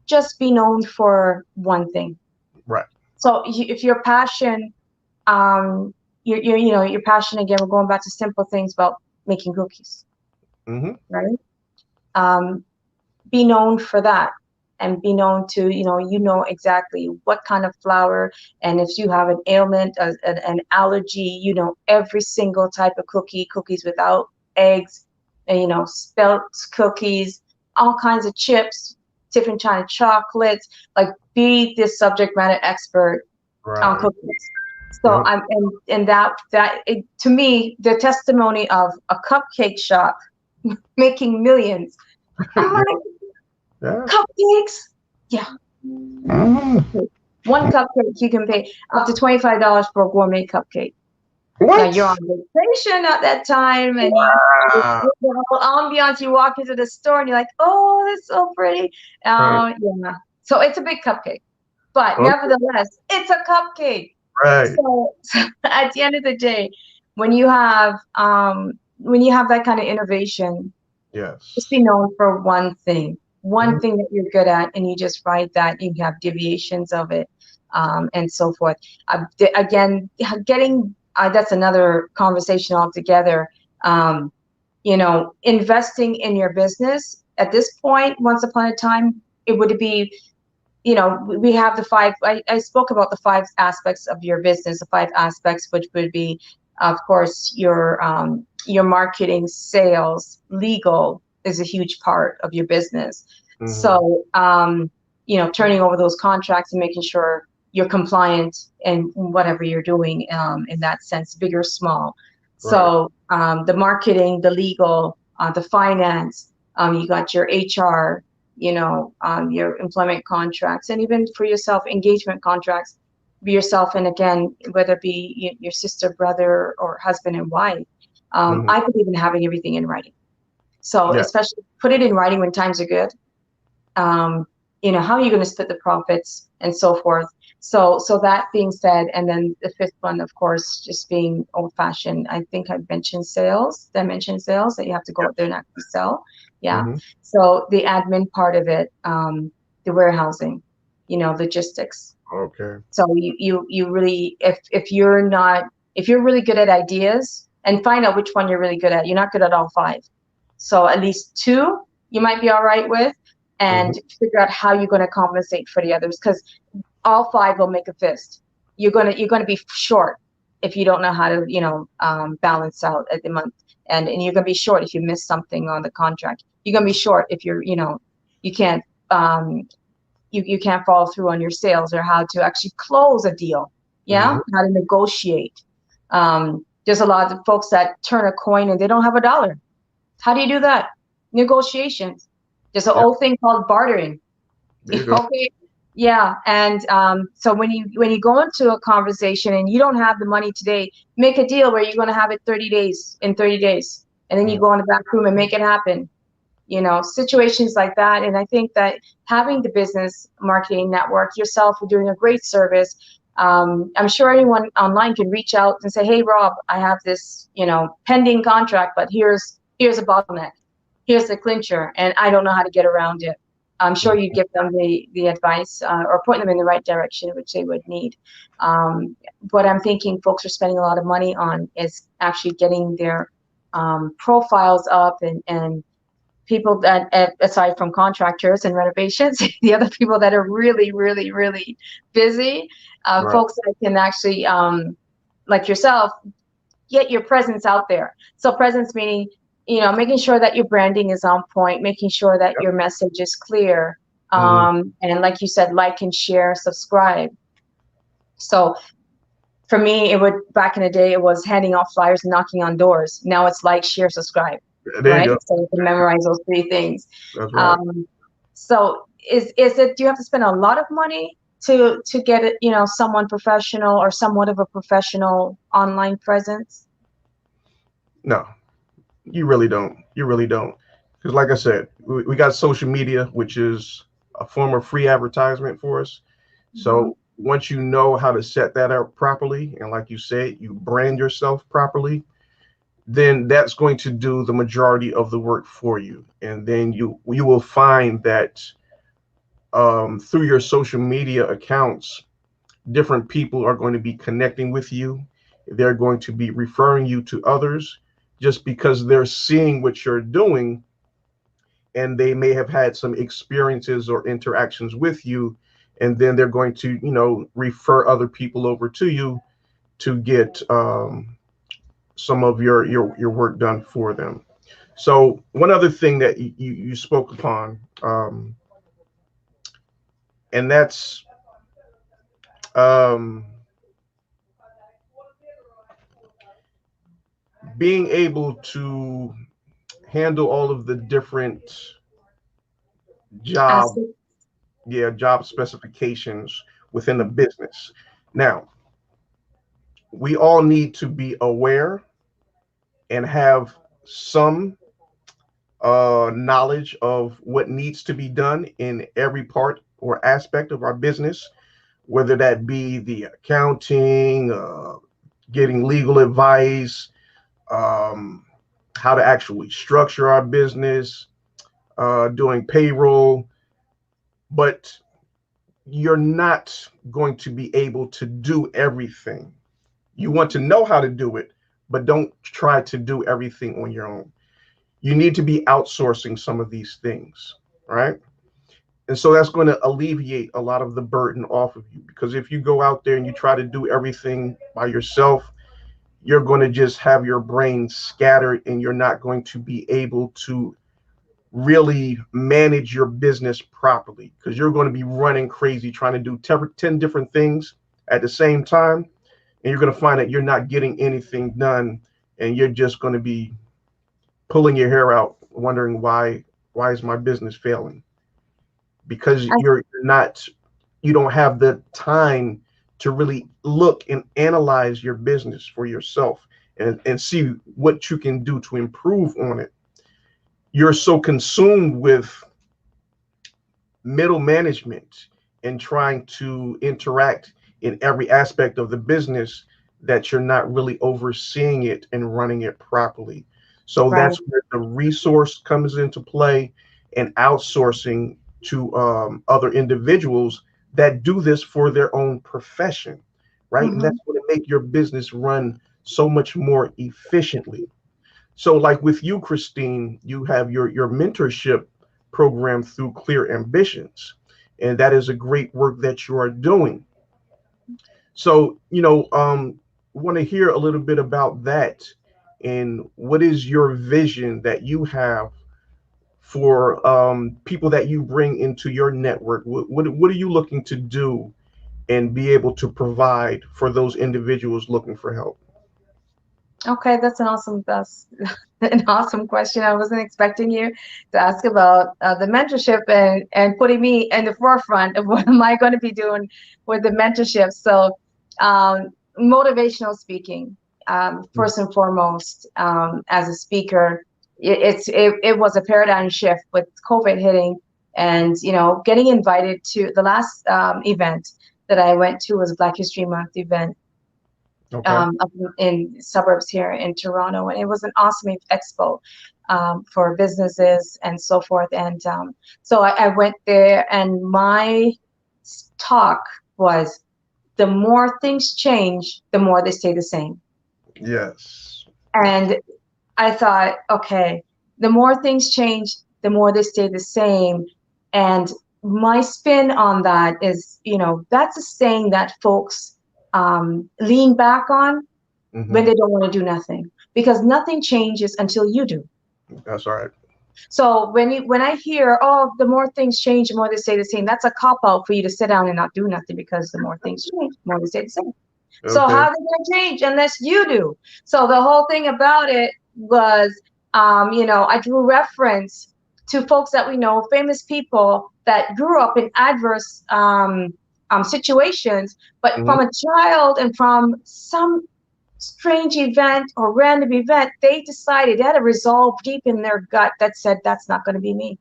just be known for one thing. Right. So if your passion, your passion, again, we're going back to simple things about making cookies, Mm-hmm. right? Be known for that, and be known to, exactly what kind of flour, and if you have an ailment, an allergy, every single type of cookies without eggs, and, spelt cookies, all kinds of chips, different kind of chocolates, like be this subject matter expert on cookies. So Yep. and that to me, the testimony of a cupcake shop making millions. I'm like, Yeah. cupcakes? Yeah. Mm. One cupcake you can pay up to $25 for a gourmet cupcake. Now What? you're on vacation at that time, and Wow. the whole ambiance. You walk into the store and you're like, "Oh, that's so pretty." Right. Yeah. So it's a big cupcake, but Okay. nevertheless, it's a cupcake. Right. So at the end of the day, when you have that kind of innovation, just be Yes. known for one Mhm. thing that you're good at, and you just ride that. You have deviations of it, and so forth. Again, getting that's another conversation altogether. Um, investing in your business at this point, once upon a time, it would be, we have the five. I spoke about the five aspects of your business, the five aspects, which would be, of course, your marketing, sales, legal is a huge part of your business. Mhm. So, turning over those contracts and making sure you're compliant in whatever you're doing, in that sense, big or small. Right. So, the marketing, the legal, the finance, you got your HR, your employment contracts, and even for yourself, engagement contracts, be yourself. And again, whether it be your sister, brother, or husband and wife, Mhm. I believe in having everything in writing. So Yeah. especially put it in writing when times are good. um, how are you going to split the profits and so forth. So that being said, and then the fifth one, of course, just being old fashioned. I think I mentioned sales. Did I mention sales, that you have to go out there and actually sell? Yeah. Mhm. So the admin part of it, the warehousing, logistics. Okay. So you really, if you're really good at ideas, and find out which one you're really good at. You're not good at all five. So at least two you might be all right with, Mhm. and figure out how you're going to compensate for the others, because all five will make a fist. You're gonna be short if you don't know how to, balance out at the month, and you're gonna be short if you miss something on the contract. You're gonna be short if you can't, um, you can't follow through on your sales, or how to actually close a deal. Yeah, Mhm. how to negotiate. There's a lot of folks that turn a coin and they don't have a dollar. How do you do that? Negotiations. There's an Yep. old thing called bartering. There you go. Okay. Yeah. And so when you go into a conversation and you don't have the money today, make a deal where you're going to have it 30 days in 30 days, and then you Mhm. go in the back room and make it happen. Situations like that. And I think that having the business marketing network yourself, are doing a great service. I'm sure anyone online can reach out and say, "Hey, Rob, I have this, pending contract, but here's a bottleneck. Here's the clincher, and I don't know how to get around it." I'm sure you Mhm. give them the advice, or point them in the right direction, which they would need. What I'm thinking folks are spending a lot of money on is actually getting their profiles up, and people that, aside from contractors and renovations, the other people that are really, really, really busy, Right. folks that can actually, like yourself, get your presence out there. So presence meaning, making sure that your branding is on point, making sure that Yep. your message is clear. Mhm. And like you said, like and share, subscribe. So for me, it would, back in the day, it was handing out flyers and knocking on doors. Now it's like, share, subscribe, There you right? go. So you can memorize those three things. That's right. Um, so is it? Do you have to spend a lot of money to get it? Someone professional, or somewhat of a professional online presence. No, you really don't. You really don't. Because, like I said, we got social media, which is a form of free advertisement for us. Mhm. So once you know how to set that up properly, and like you said, you brand yourself properly, then that's going to do the majority of the work for you. And then you will find that through your social media accounts, different people are going to be connecting with you. They're going to be referring you to others just because they're seeing what you're doing, and they may have had some experiences or interactions with you, and then they're going to, refer other people over to you to get some of your work done for them. So one other thing that you spoke upon, and that's um, being able to handle all of the different job Aspect. Yeah, job specifications within the business. Now, we all need to be aware and have some knowledge of what needs to be done in every part or aspect of our business, whether that be the accounting, getting legal advice, um, how to actually structure our business, doing payroll. But you're not going to be able to do everything. You want to know how to do it, but don't try to do everything on your own. You need to be outsourcing some of these things, right? And so that's going to alleviate a lot of the burden off of you, because if you go out there and you try to do everything by yourself, you're going to just have your brain scattered and you're not going to be able to really manage your business properly, because you're going to be running crazy trying to do 10 different things at the same time, and you're going to find that you're not getting anything done, and you're just going to be pulling your hair out wondering why is my business failing, because I, you don't have the time to really look and analyze your business for yourself, and see what you can do to improve on it. You're so consumed with middle management and trying to interact in every aspect of the business that you're not really overseeing it and running it properly. So right. that's where the resource comes into play, and outsourcing to other individuals that do this for their own profession, right? And Hmm. that's going to make your business run so much more efficiently. So, like with you, Christine, you have your mentorship program through Clear Ambitions, and that is a great work that you are doing. So, want to hear a little bit about that, and what is your vision that you have for people that you bring into your network? What are you looking to do and be able to provide for those individuals looking for help? Okay, that's an awesome question. I wasn't expecting you to ask about the mentorship and putting me in the forefront of what am I going to be doing with the mentorship. So, motivational speaking, first and foremost, as a speaker, it was a paradigm shift with COVID hitting, and getting invited to the last event that I went to was Black History Month event, Okay. up in suburbs here in Toronto, and it was an awesome expo, for businesses and so forth. And so I went there, and my talk was, the more things change, the more they stay the same. Yes. And I thought, okay, the more things change, the more they stay the same. And my spin on that is, that's a saying that folks lean back on when Hmm. they don't want to do nothing, because nothing changes until you do. That's all right. So when I hear, oh, the more things change, the more they stay the same, that's a cop out for you to sit down and not do nothing, because the more things change, the more they stay the same. So how Okay. are they going to change unless you do? So the whole thing about it was, I drew reference to folks that we know, famous people that grew up in adverse situations, but Hmm. from a child and from some strange event or random event, they decided, they had a resolve deep in their gut that said, that's not going to be me.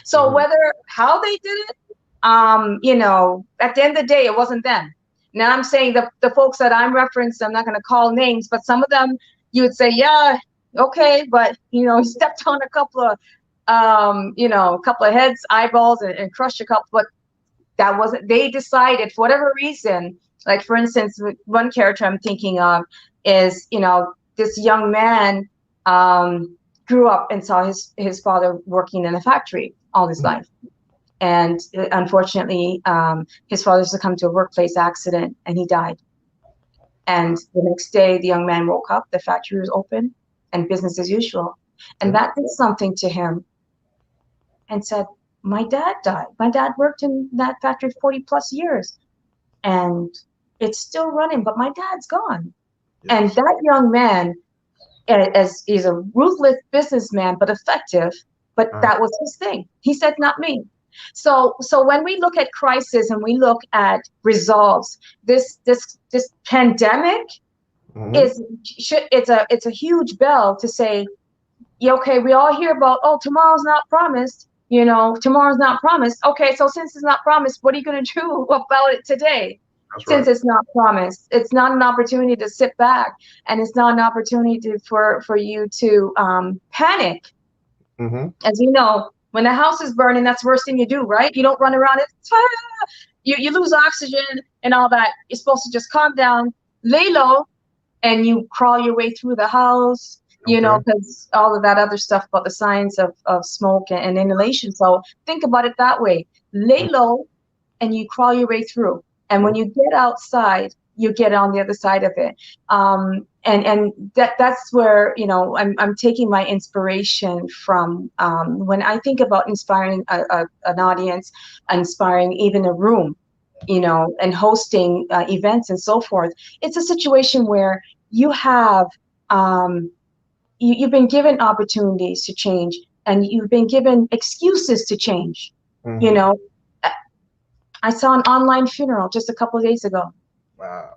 So Hmm. whether how they did it, at the end of the day, it wasn't them. Now I'm saying the folks that I'm referenced, I'm not going to call names, but some of them you would say, yeah, okay, but he stepped on a couple of heads, eyeballs, and crushed a couple. But that wasn't. They decided for whatever reason. Like for instance, one character I'm thinking of is this young man grew up and saw his father working in a factory all his life. And unfortunately, his father succumbed to a workplace accident and he died. And the next day, the young man woke up, the factory was open and business as usual. And that did something to him, and said, my dad died. My dad worked in that factory 40 plus years and it's still running, but my dad's gone. And Yes. that young man, as he's a ruthless businessman, but effective, but Uh, that was his thing. He said, not me. So when we look at crisis and we look at resolves, this pandemic is it's a huge bell to say, yeah, okay, we all hear about, oh, tomorrow's not promised, tomorrow's not promised. Okay, so since it's not promised, what are you going to do about it today? Since it's not promised, it's not an opportunity to sit back, and it's not an opportunity for you to panic. As you know, when the house is burning, that's the worst thing you do, right? You don't run around it. You lose oxygen and all that. You're supposed to just calm down, lay low, and you crawl your way through the house, because all of that other stuff about the science of smoke and inhalation. So think about it that way. Lay low and you crawl your way through. And when you get outside, you get on the other side of it. And that's where, I'm taking my inspiration from. When I think about inspiring an audience, inspiring even a room, and hosting events and so forth, it's a situation where you have, you've been given opportunities to change, and you've been given excuses to change. I saw an online funeral just a couple of days ago. Wow.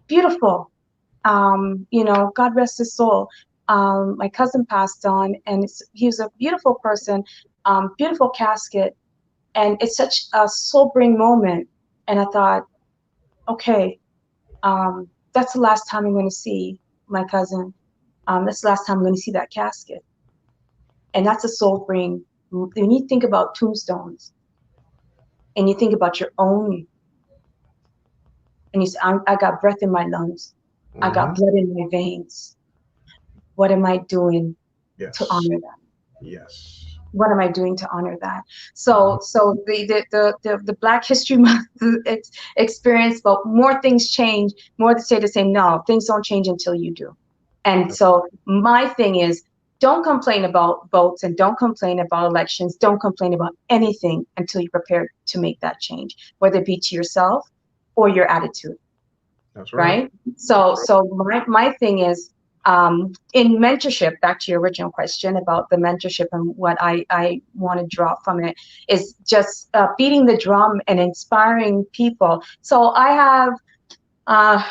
Beautiful. God rest his soul. My cousin passed on, and he was a beautiful person, beautiful casket. And it's such a sobering moment. And I thought, okay, that's the last time I'm going to see my cousin. That's the last time I'm going to see that casket. And that's a sobering. When you think about tombstones, and you think about your own, and you say, I got breath in my lungs. I got blood in my veins. What am I doing to honor that? Yes. What am I doing to honor that? So the Black History Month experience, but more things change, more to say the same. No, things don't change until you do. And so my thing is, don't complain about votes, and don't complain about elections. Don't complain about anything until you're prepared to make that change, whether it be to yourself or your attitude. That's right. So my thing is, in mentorship, back to your original question about the mentorship and what I want to draw from it, is just beating the drum and inspiring people. So I have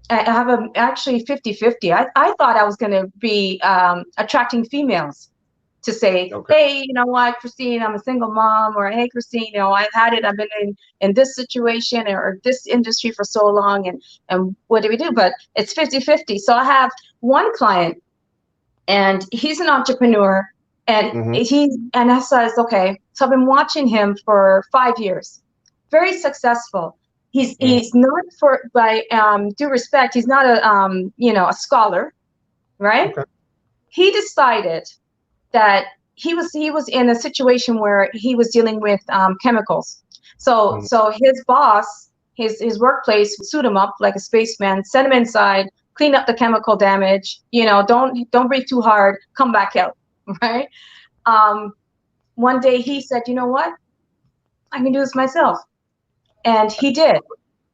actually 50-50. I thought I was going to be attracting females to say, hey, you know what, Christine, I'm a single mom, or hey, Christine, I've had it. I've been in this situation or this industry for so long, and what do we do? But it's 50-50. So I have one client, and he's an entrepreneur, and and I said, okay, so I've been watching him for 5 years, very successful. He's not, by due respect, he's not a scholar, right? He decided that he was in a situation where he was dealing with chemicals. So his boss, his workplace suit him up like a spaceman, send him inside, clean up the chemical damage. Don't breathe too hard, come back out, right? One day he said, you know what? I can do this myself. And he did.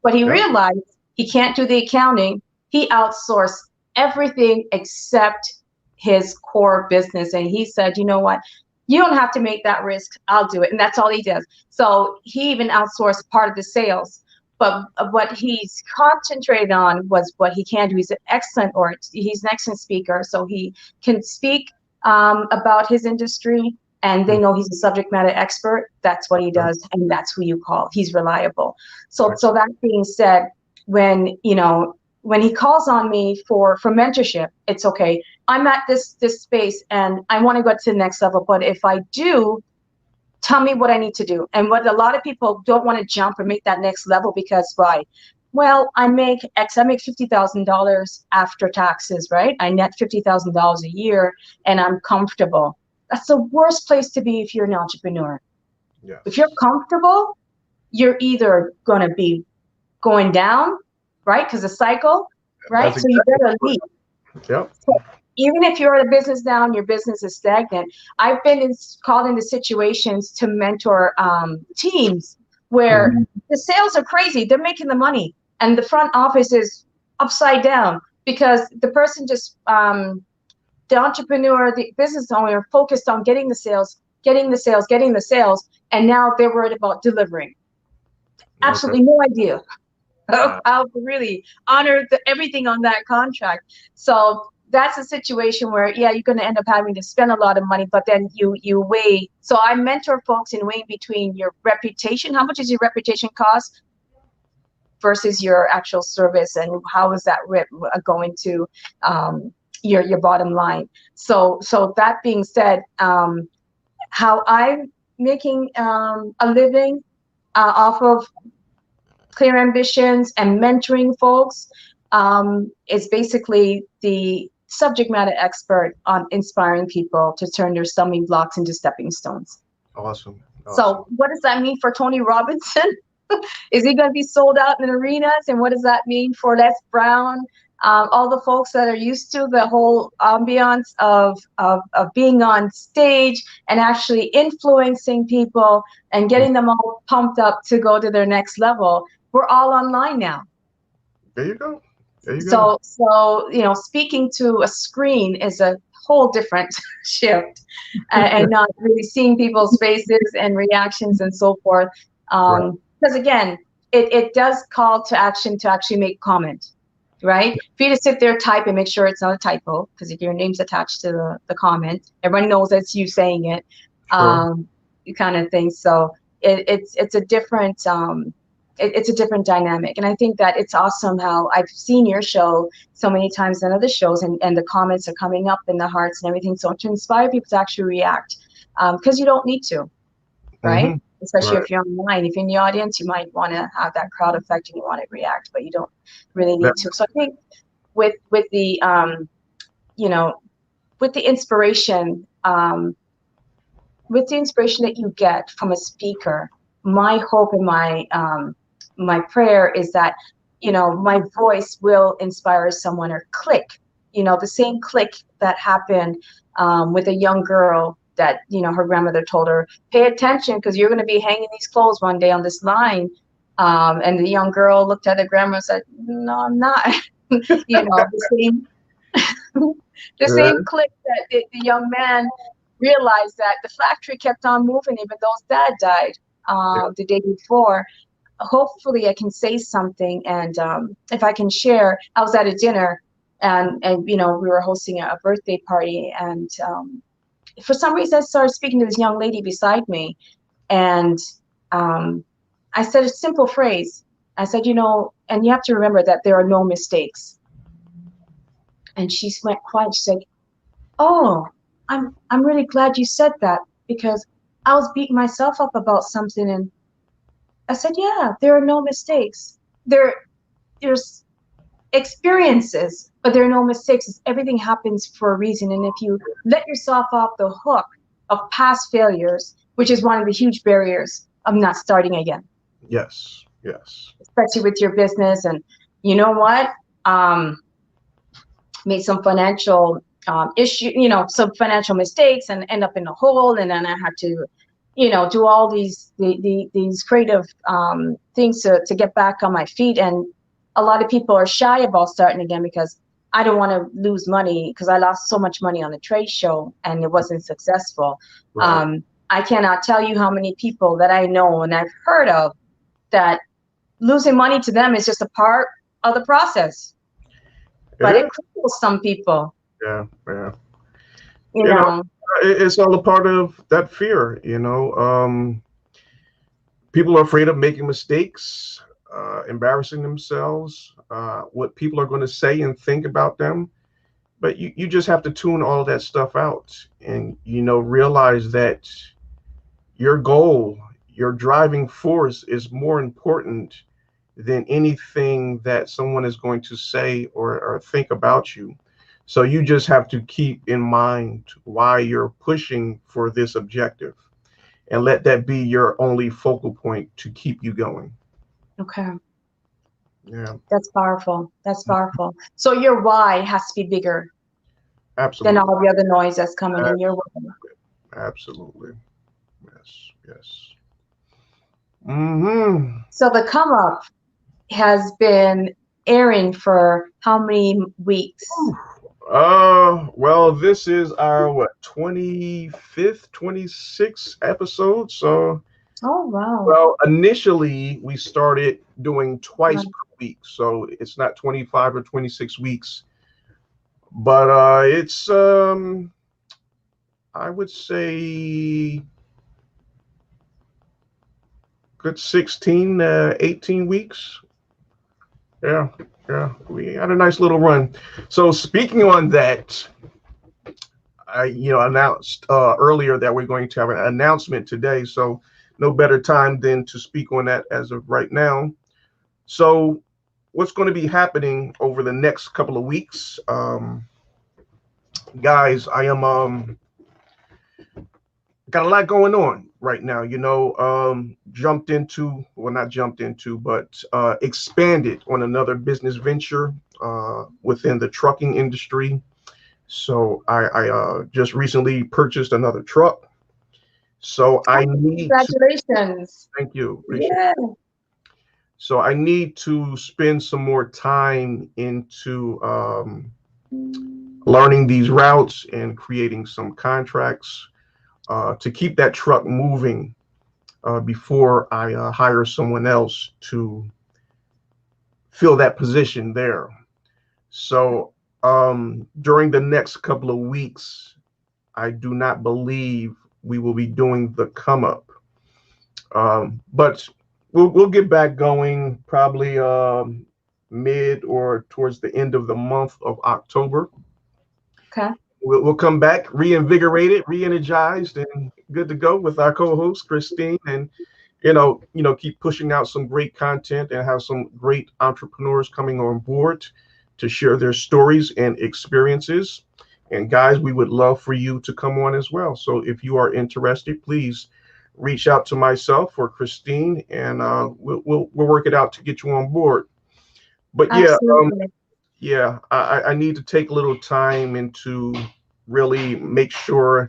But he realized he can't do the accounting. He outsourced everything except his core business. And he said, you know what? You don't have to make that risk. I'll do it. And that's all he does. So he even outsourced part of the sales. But what he's concentrated on was what he can do. He's an excellent speaker. So he can speak about his industry, and they know he's a subject matter expert. That's what he does, and that's who you call. He's reliable. So that being said, when he calls on me for mentorship, it's okay. I'm at this space, and I want to go to the next level. But if I do, tell me what I need to do. And what a lot of people don't want to jump or make that next level because why? Well, I make X. I make $50,000 after taxes, right? I net $50,000 a year, and I'm comfortable. That's the worst place to be if you're an entrepreneur. Yes. If you're comfortable, you're either going to be going down, right? Because the cycle, right? So you better leave. Yep. So even if you're at a business down, your business is stagnant. I've been called into situations to mentor teams where the sales are crazy. They're making the money, and the front office is upside down because the person just the entrepreneur, the business owner, focused on getting the sales, getting the sales, and now they're worried about delivering. Absolutely no idea how to really honor everything on that contract. So that's a situation where, yeah, you're going to end up having to spend a lot of money, but then you weigh. So I mentor folks in weighing between your reputation, how much is your reputation cost, versus your actual service, and how is that going to your bottom line. So that being said, how I'm making a living off of Clear Ambitions and mentoring folks is basically the subject matter expert on inspiring people to turn their stumbling blocks into stepping stones. Awesome. So what does that mean for Tony Robinson? Is he going to be sold out in arenas? And what does that mean for Les Brown? All the folks that are used to the whole ambiance of being on stage and actually influencing people and getting them all pumped up to go to their next level. We're all online now. There you go. There you go. So speaking to a screen is a whole different shift, and not really seeing people's faces and reactions and so forth. Right. Because again, it does call to action to actually make comment, right? For you to sit there, type, and make sure it's not a typo, because if your name's attached to the comment, everyone knows that's you saying it, Sure. kind of thing. So it's a different it's a different dynamic, and I think that it's awesome how I've seen your show so many times in other shows, and the comments are coming up in the hearts and everything. So to inspire people to actually react, because you don't need to, right? Especially if you're online. If you're in the audience, you might want to have that crowd effect and you want to react, but you don't really need to. So I think with the with the inspiration that you get from a speaker, my hope and my prayer is that my voice will inspire someone, or click, the same click that happened with a young girl that her grandmother told her, pay attention because you're going to be hanging these clothes one day on this line, and the young girl looked at the grandma and said, no, I'm not. The same click that the young man realized that the factory kept on moving even though his dad died the day before. Hopefully I can say something, and if I can share, I was at a dinner, and we were hosting a birthday party, and for some reason I started speaking to this young lady beside me, and I said a simple phrase. I said, and you have to remember that there are no mistakes. And she went quiet. She said, oh, I'm really glad you said that, because I was beating myself up about something, and I said, yeah, there are no mistakes. There's experiences, but there are no mistakes. Everything happens for a reason. And if you let yourself off the hook of past failures, which is one of the huge barriers of not starting again. Yes. Especially with your business. And you know what? Made some financial some financial mistakes and end up in a hole. And then I had to, do all these creative things to get back on my feet. And a lot of people are shy about starting again because I don't want to lose money, because I lost so much money on the trade show and it wasn't successful. Right. I cannot tell you how many people that I know and I've heard of that losing money to them is just a part of the process. But it cripples some people. Yeah. It's all a part of that fear. People are afraid of making mistakes, embarrassing themselves, what people are going to say and think about them. But you just have to tune all that stuff out and, realize that your goal, your driving force is more important than anything that someone is going to say or think about you. So you just have to keep in mind why you're pushing for this objective, and let that be your only focal point to keep you going. Okay. Yeah. That's powerful. So your why has to be bigger. Absolutely. Than all the other noise that's coming in your way. Absolutely. Yes. So the come up has been airing for how many weeks? Well, this is our what 25th, 26th episode. So, Oh, wow. well, initially we started doing twice Right. per week, so it's not 25 or 26 weeks, but it's I would say good 16, 18 weeks. Yeah, yeah, we had a nice little run. So speaking on that, I announced earlier that we're going to have an announcement today. So no better time than to speak on that as of right now. So what's going to be happening over the next couple of weeks, guys? I am got a lot going on right now. Jumped into, well, not jumped into, but expanded on another business venture within the trucking industry. So I just recently purchased another truck. So I Oh, need to, congratulations. thank you, appreciate it. Yeah. So I need to spend some more time into learning these routes and creating some contracts to keep that truck moving before I hire someone else to fill that position there. So during the next couple of weeks, I do not believe we will be doing the come up. But we'll get back going probably mid or towards the end of the month of October. Okay. We'll come back reinvigorated, re-energized, and good to go with our co-host Christine, and keep pushing out some great content and have some great entrepreneurs coming on board to share their stories and experiences. And guys, we would love for you to come on as well. So if you are interested, please reach out to myself or Christine, and we'll work it out to get you on board. But yeah, Absolutely. yeah, I need to take a little time and to really make sure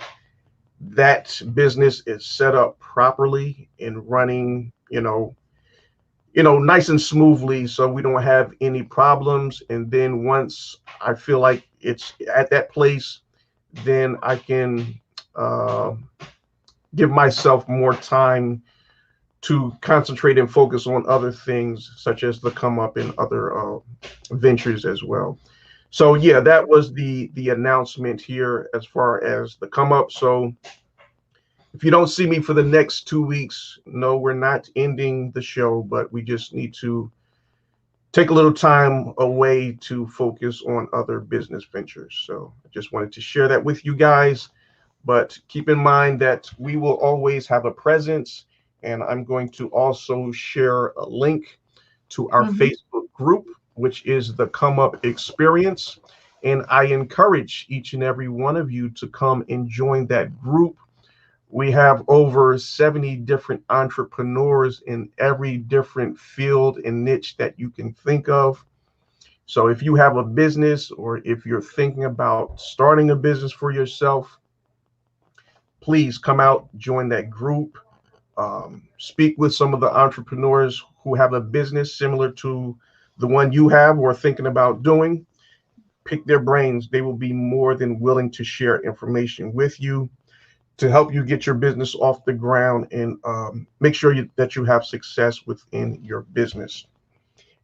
that business is set up properly and running, nice and smoothly, so we don't have any problems. And then once I feel like it's at that place, then I can uh, give myself more time to concentrate and focus on other things, such as the come up and other ventures as well. So yeah, that was the announcement here as far as the come up. So if you don't see me for the next 2 weeks, no, we're not ending the show, but we just need to take a little time away to focus on other business ventures. So I just wanted to share that with you guys. But keep in mind that we will always have a presence. And I'm going to also share a link to our Hmm. Facebook group, which is the Come Up Experience. And I encourage each and every one of you to come and join that group. We have over 70 different entrepreneurs in every different field and niche that you can think of. So if you have a business or if you're thinking about starting a business for yourself, please come out, join that group, speak with some of the entrepreneurs who have a business similar to the one you have or thinking about doing. Pick their brains. They will be more than willing to share information with you to help you get your business off the ground and make sure that you have success within your business.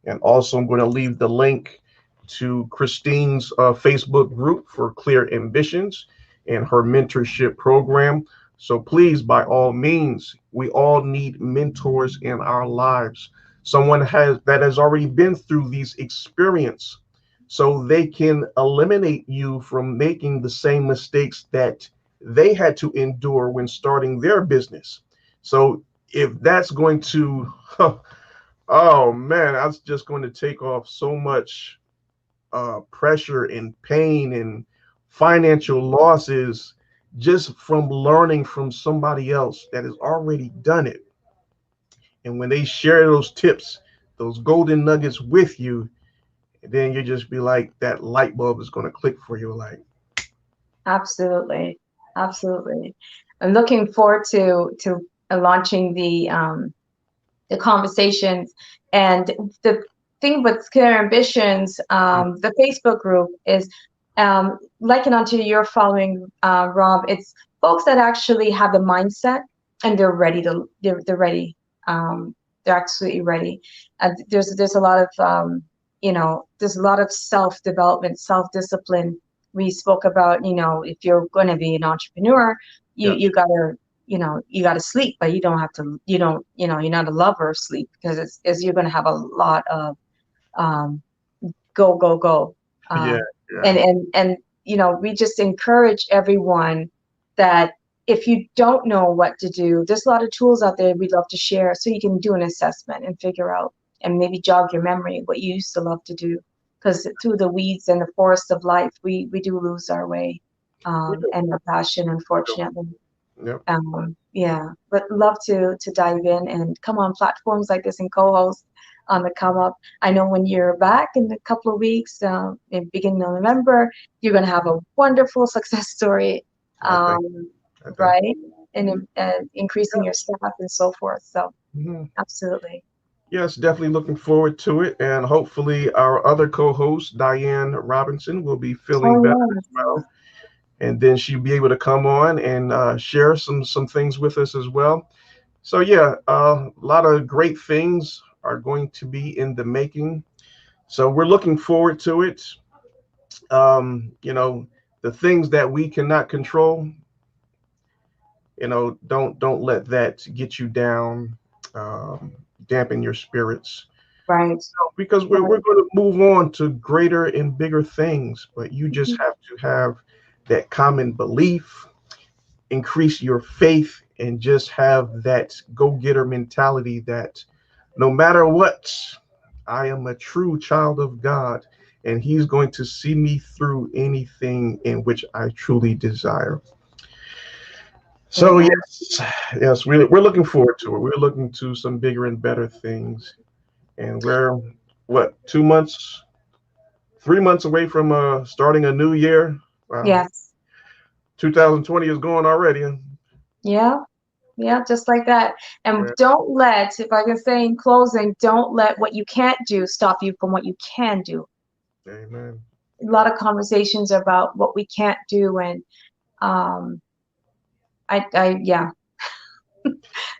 And also, I'm going to leave the link to Christine's Facebook group for Clear Ambitions and her mentorship program. So please, by all means, we all need mentors in our lives. Someone that has already been through these experiences so they can eliminate you from making the same mistakes that they had to endure when starting their business. So if that's going to oh man, that's just going to take off so much pressure and pain and financial losses just from learning from somebody else that has already done it. And when they share those tips, those golden nuggets with you, then you just be like, that light bulb is going to click for you. Like, Absolutely. Absolutely. I'm looking forward to launching the conversations. And the thing with Clear Ambitions, the Facebook group is liken onto your following, Rob, it's folks that actually have the mindset and they're ready to, they're ready. They're absolutely ready. There's a lot of, there's a lot of self-development, self-discipline. We spoke about, if you're going to be an entrepreneur, Yes. you gotta, you gotta sleep, but you don't have to, you're not a lover of sleep, because you're going to have a lot of, go, go, go. Yeah. And we just encourage everyone that if you don't know what to do, there's a lot of tools out there we'd love to share, so you can do an assessment and figure out and maybe jog your memory what you used to love to do. Because through the weeds and the forest of life, we do lose our way, and our passion, unfortunately. Yep. Yeah, but love to dive in and come on platforms like this and co-host on the come up. I know when you're back in a couple of weeks, in beginning of November, you're going to have a wonderful success story, I think. right? And increasing your staff and so forth. So absolutely. Yes, definitely looking forward to it. And hopefully our other co-host, Diane Robinson, will be feeling better as well. And then she'll be able to come on and share some things with us as well. So yeah, a lot of great things are going to be in the making. So we're looking forward to it. The things that we cannot control, don't let that get you down, dampen your spirits. Right. Because we're going to move on to greater and bigger things, but you just have to have that common belief, increase your faith, and just have that go-getter mentality that no matter what, I am a true child of God, and He's going to see me through anything in which I truly desire. So yes, we're looking forward to it. We're looking to some bigger and better things, and we're what 2 months, 3 months away from starting a new year. Wow. Yes. 2020 is going already. Yeah, just like that. And don't let, if I can say in closing, don't let what you can't do stop you from what you can do. Amen. A lot of conversations about what we can't do, and yeah,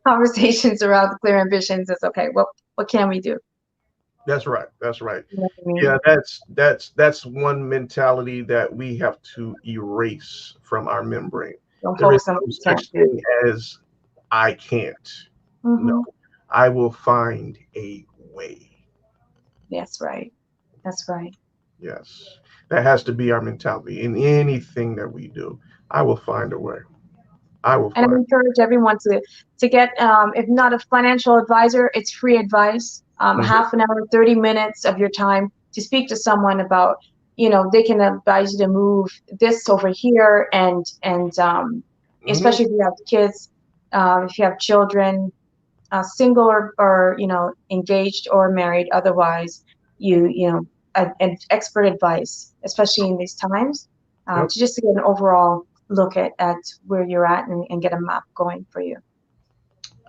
conversations around clear ambitions is okay. What can we do? That's right. That's right. You know what I mean? Yeah, that's one mentality that we have to erase from our membrane. Don't There is focus on no what you such can't do. thing as I can't. No, I will find a way. That's right. That's right. Yes, that has to be our mentality in anything that we do. I will find a way. I will And I find. encourage everyone to get, if not a financial advisor, it's free advice. Half an hour, 30 minutes of your time to speak to someone about, they can advise you to move this over here, and especially if you have kids, if you have children, single or engaged or married. Otherwise, an expert advice, especially in these times, to just to get an overall look at where you're at and get a map going for you.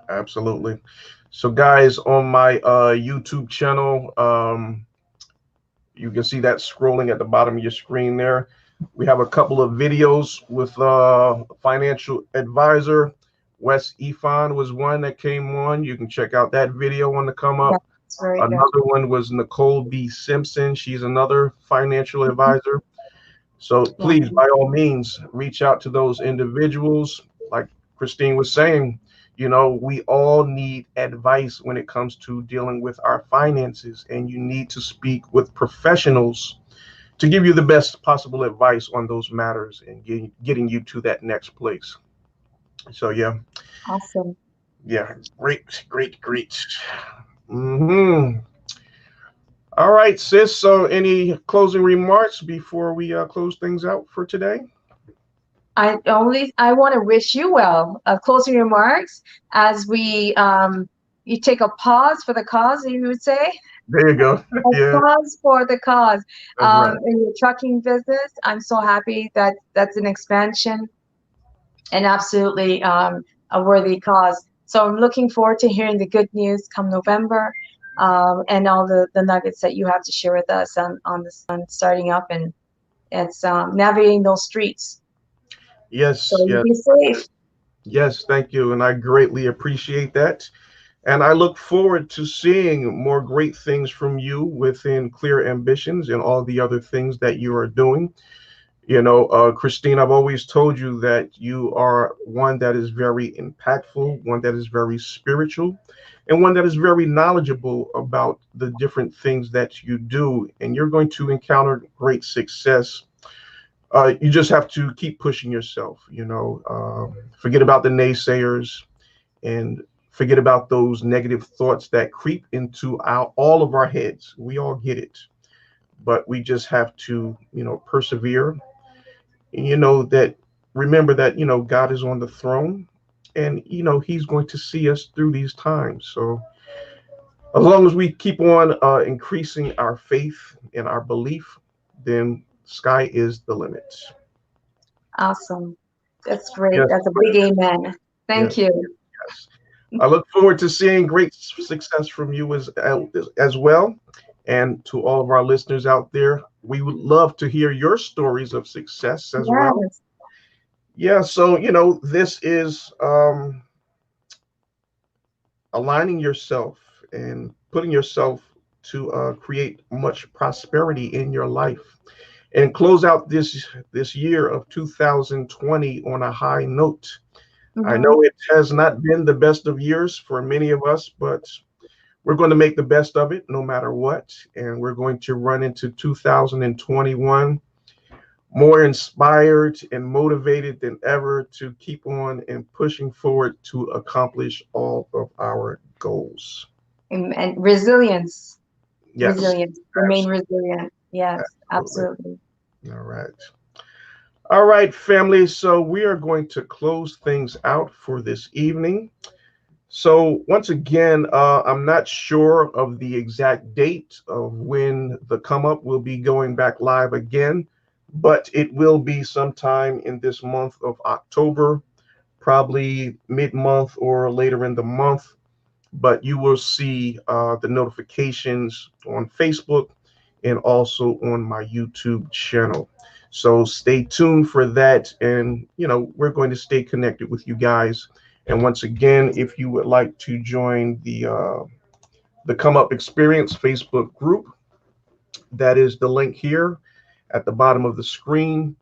Absolutely. So guys, on my YouTube channel, you can see that scrolling at the bottom of your screen there. We have a couple of videos with financial advisor Wes Ifan was one that came on. You can check out that video on the come up. Another one was Nicole B. Simpson. She's another financial advisor. So please, by all means, reach out to those individuals. Like Christine was saying, we all need advice when it comes to dealing with our finances, and you need to speak with professionals to give you the best possible advice on those matters and getting you to that next place. So yeah. Awesome. Yeah, great. All right, sis. So any closing remarks before we close things out for today? I want to wish you well. Closing remarks as we you take a pause for the cause, you would say. There you go. Pause for the cause. Right. In your trucking business, I'm so happy that that's an expansion and absolutely a worthy cause. So I'm looking forward to hearing the good news come November, and all the nuggets that you have to share with us on starting up and it's navigating those streets. So Yes, you yes, be safe. yes. Thank you, and I greatly appreciate that. And I look forward to seeing more great things from you within Clear Ambitions and all the other things that you are doing. Christine, I've always told you that you are one that is very impactful, one that is very spiritual, and one that is very knowledgeable about the different things that you do. And you're going to encounter great success. You just have to keep pushing yourself, forget about the naysayers and forget about those negative thoughts that creep into all of our heads. We all get it, but we just have to, persevere. That remember that God is on the throne, and He's going to see us through these times. So as long as we keep on increasing our faith and our belief, then sky is the limit. Awesome. That's great. Yes, That's a big amen. yes, Thank you. yes. I look forward to seeing great success from you as well. And to all of our listeners out there, we would love to hear your stories of success as well. Yes. Yeah, so this is aligning yourself and putting yourself to create much prosperity in your life and close out this year of 2020 on a high note. I know Mhm. it has not been the best of years for many of us, but we're going to make the best of it no matter what. And we're going to run into 2021 more inspired and motivated than ever to keep on and pushing forward to accomplish all of our goals. And resilience. Yes, Resilience. Remain absolutely. resilient. Yes, Absolutely. absolutely. All right. All right, family. So we are going to close things out for this evening. So once again, I'm not sure of the exact date of when the come up will be going back live again, but it will be sometime in this month of October, probably mid-month or later in the month. But you will see the notifications on Facebook and also on my YouTube channel. So stay tuned for that. And, we're going to stay connected with you guys. And once again, if you would like to join the Come Up Experience Facebook group, that is the link here at the bottom of the screen.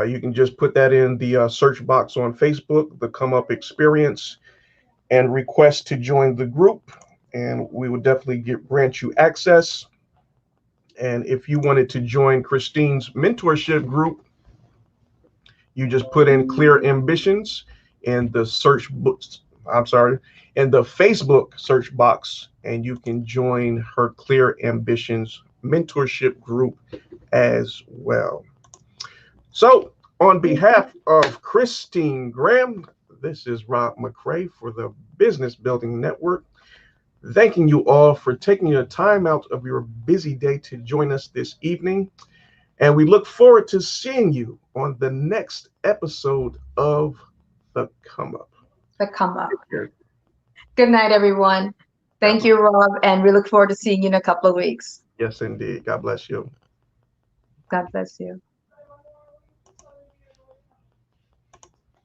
You can just put that in the search box on Facebook, the Come Up Experience, and request to join the group. And we will definitely grant you access. And if you wanted to join Christine's mentorship group, you just put in Clear Ambitions in the search books. I'm sorry, in the Facebook search box, and you can join her Clear Ambitions mentorship group as well. So, on behalf of Christine Graham, this is Rob Mccray for the Business Building Network. Thanking you all for taking your time out of your busy day to join us this evening. And we look forward to seeing you on the next episode of The Come Up. The come up. Good Good night, everyone. Thank you, Rob, and we look forward to seeing you in a couple of weeks. Yes, indeed. God bless you. God bless you.